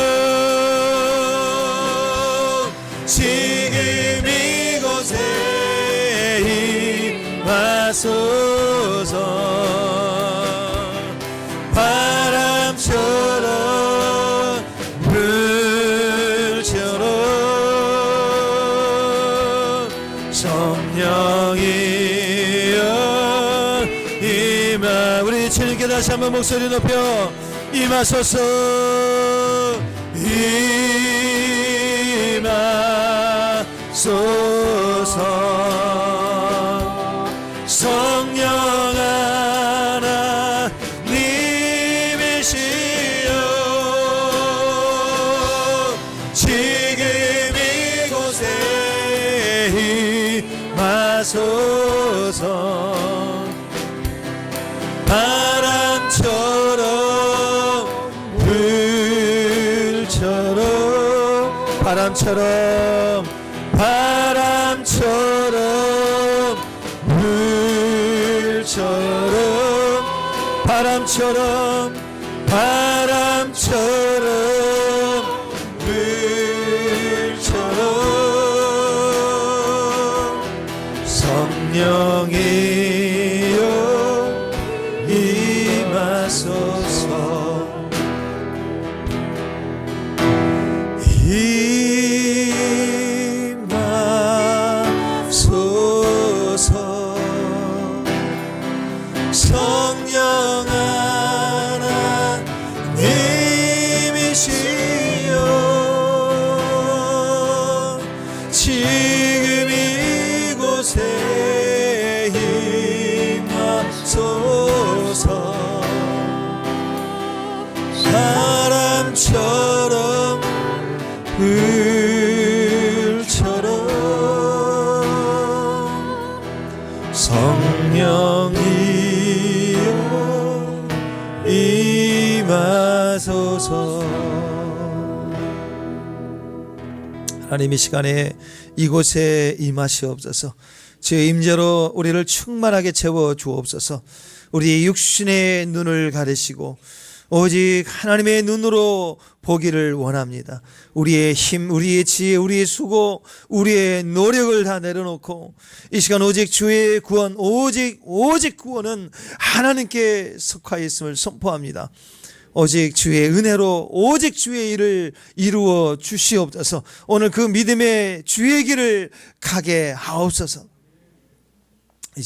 S1: 지금 이곳에 임하소서. 바람처럼 불처럼 성령이여 임하. 우리 주님께 다시 한번 목소리 높여 임하소서. 임하소서. 성령 하나님이시여 지금 이곳에 임하소서. 바람처럼 불처럼 바람처럼 불처럼 바람처럼 불처럼 성령이여 임하소서. 임하소서. 성령 하나님이시여 지금 이곳에 임하소서. 바람처럼 불처럼 성령이여 임하소서. 하나님 이 시간에 이곳에 임하시옵소서. 주의 임재로 우리를 충만하게 채워 주옵소서. 우리 육신의 눈을 가리시고 오직 하나님의 눈으로 보기를 원합니다. 우리의 힘, 우리의 지혜, 우리의 수고, 우리의 노력을 다 내려놓고 이 시간 오직 주의 구원, 오직 구원은 하나님께 속하여 있음을 선포합니다. 오직 주의 은혜로 오직 주의 일을 이루어 주시옵소서. 오늘 그 믿음의 주의 길을 가게 하옵소서. 이제는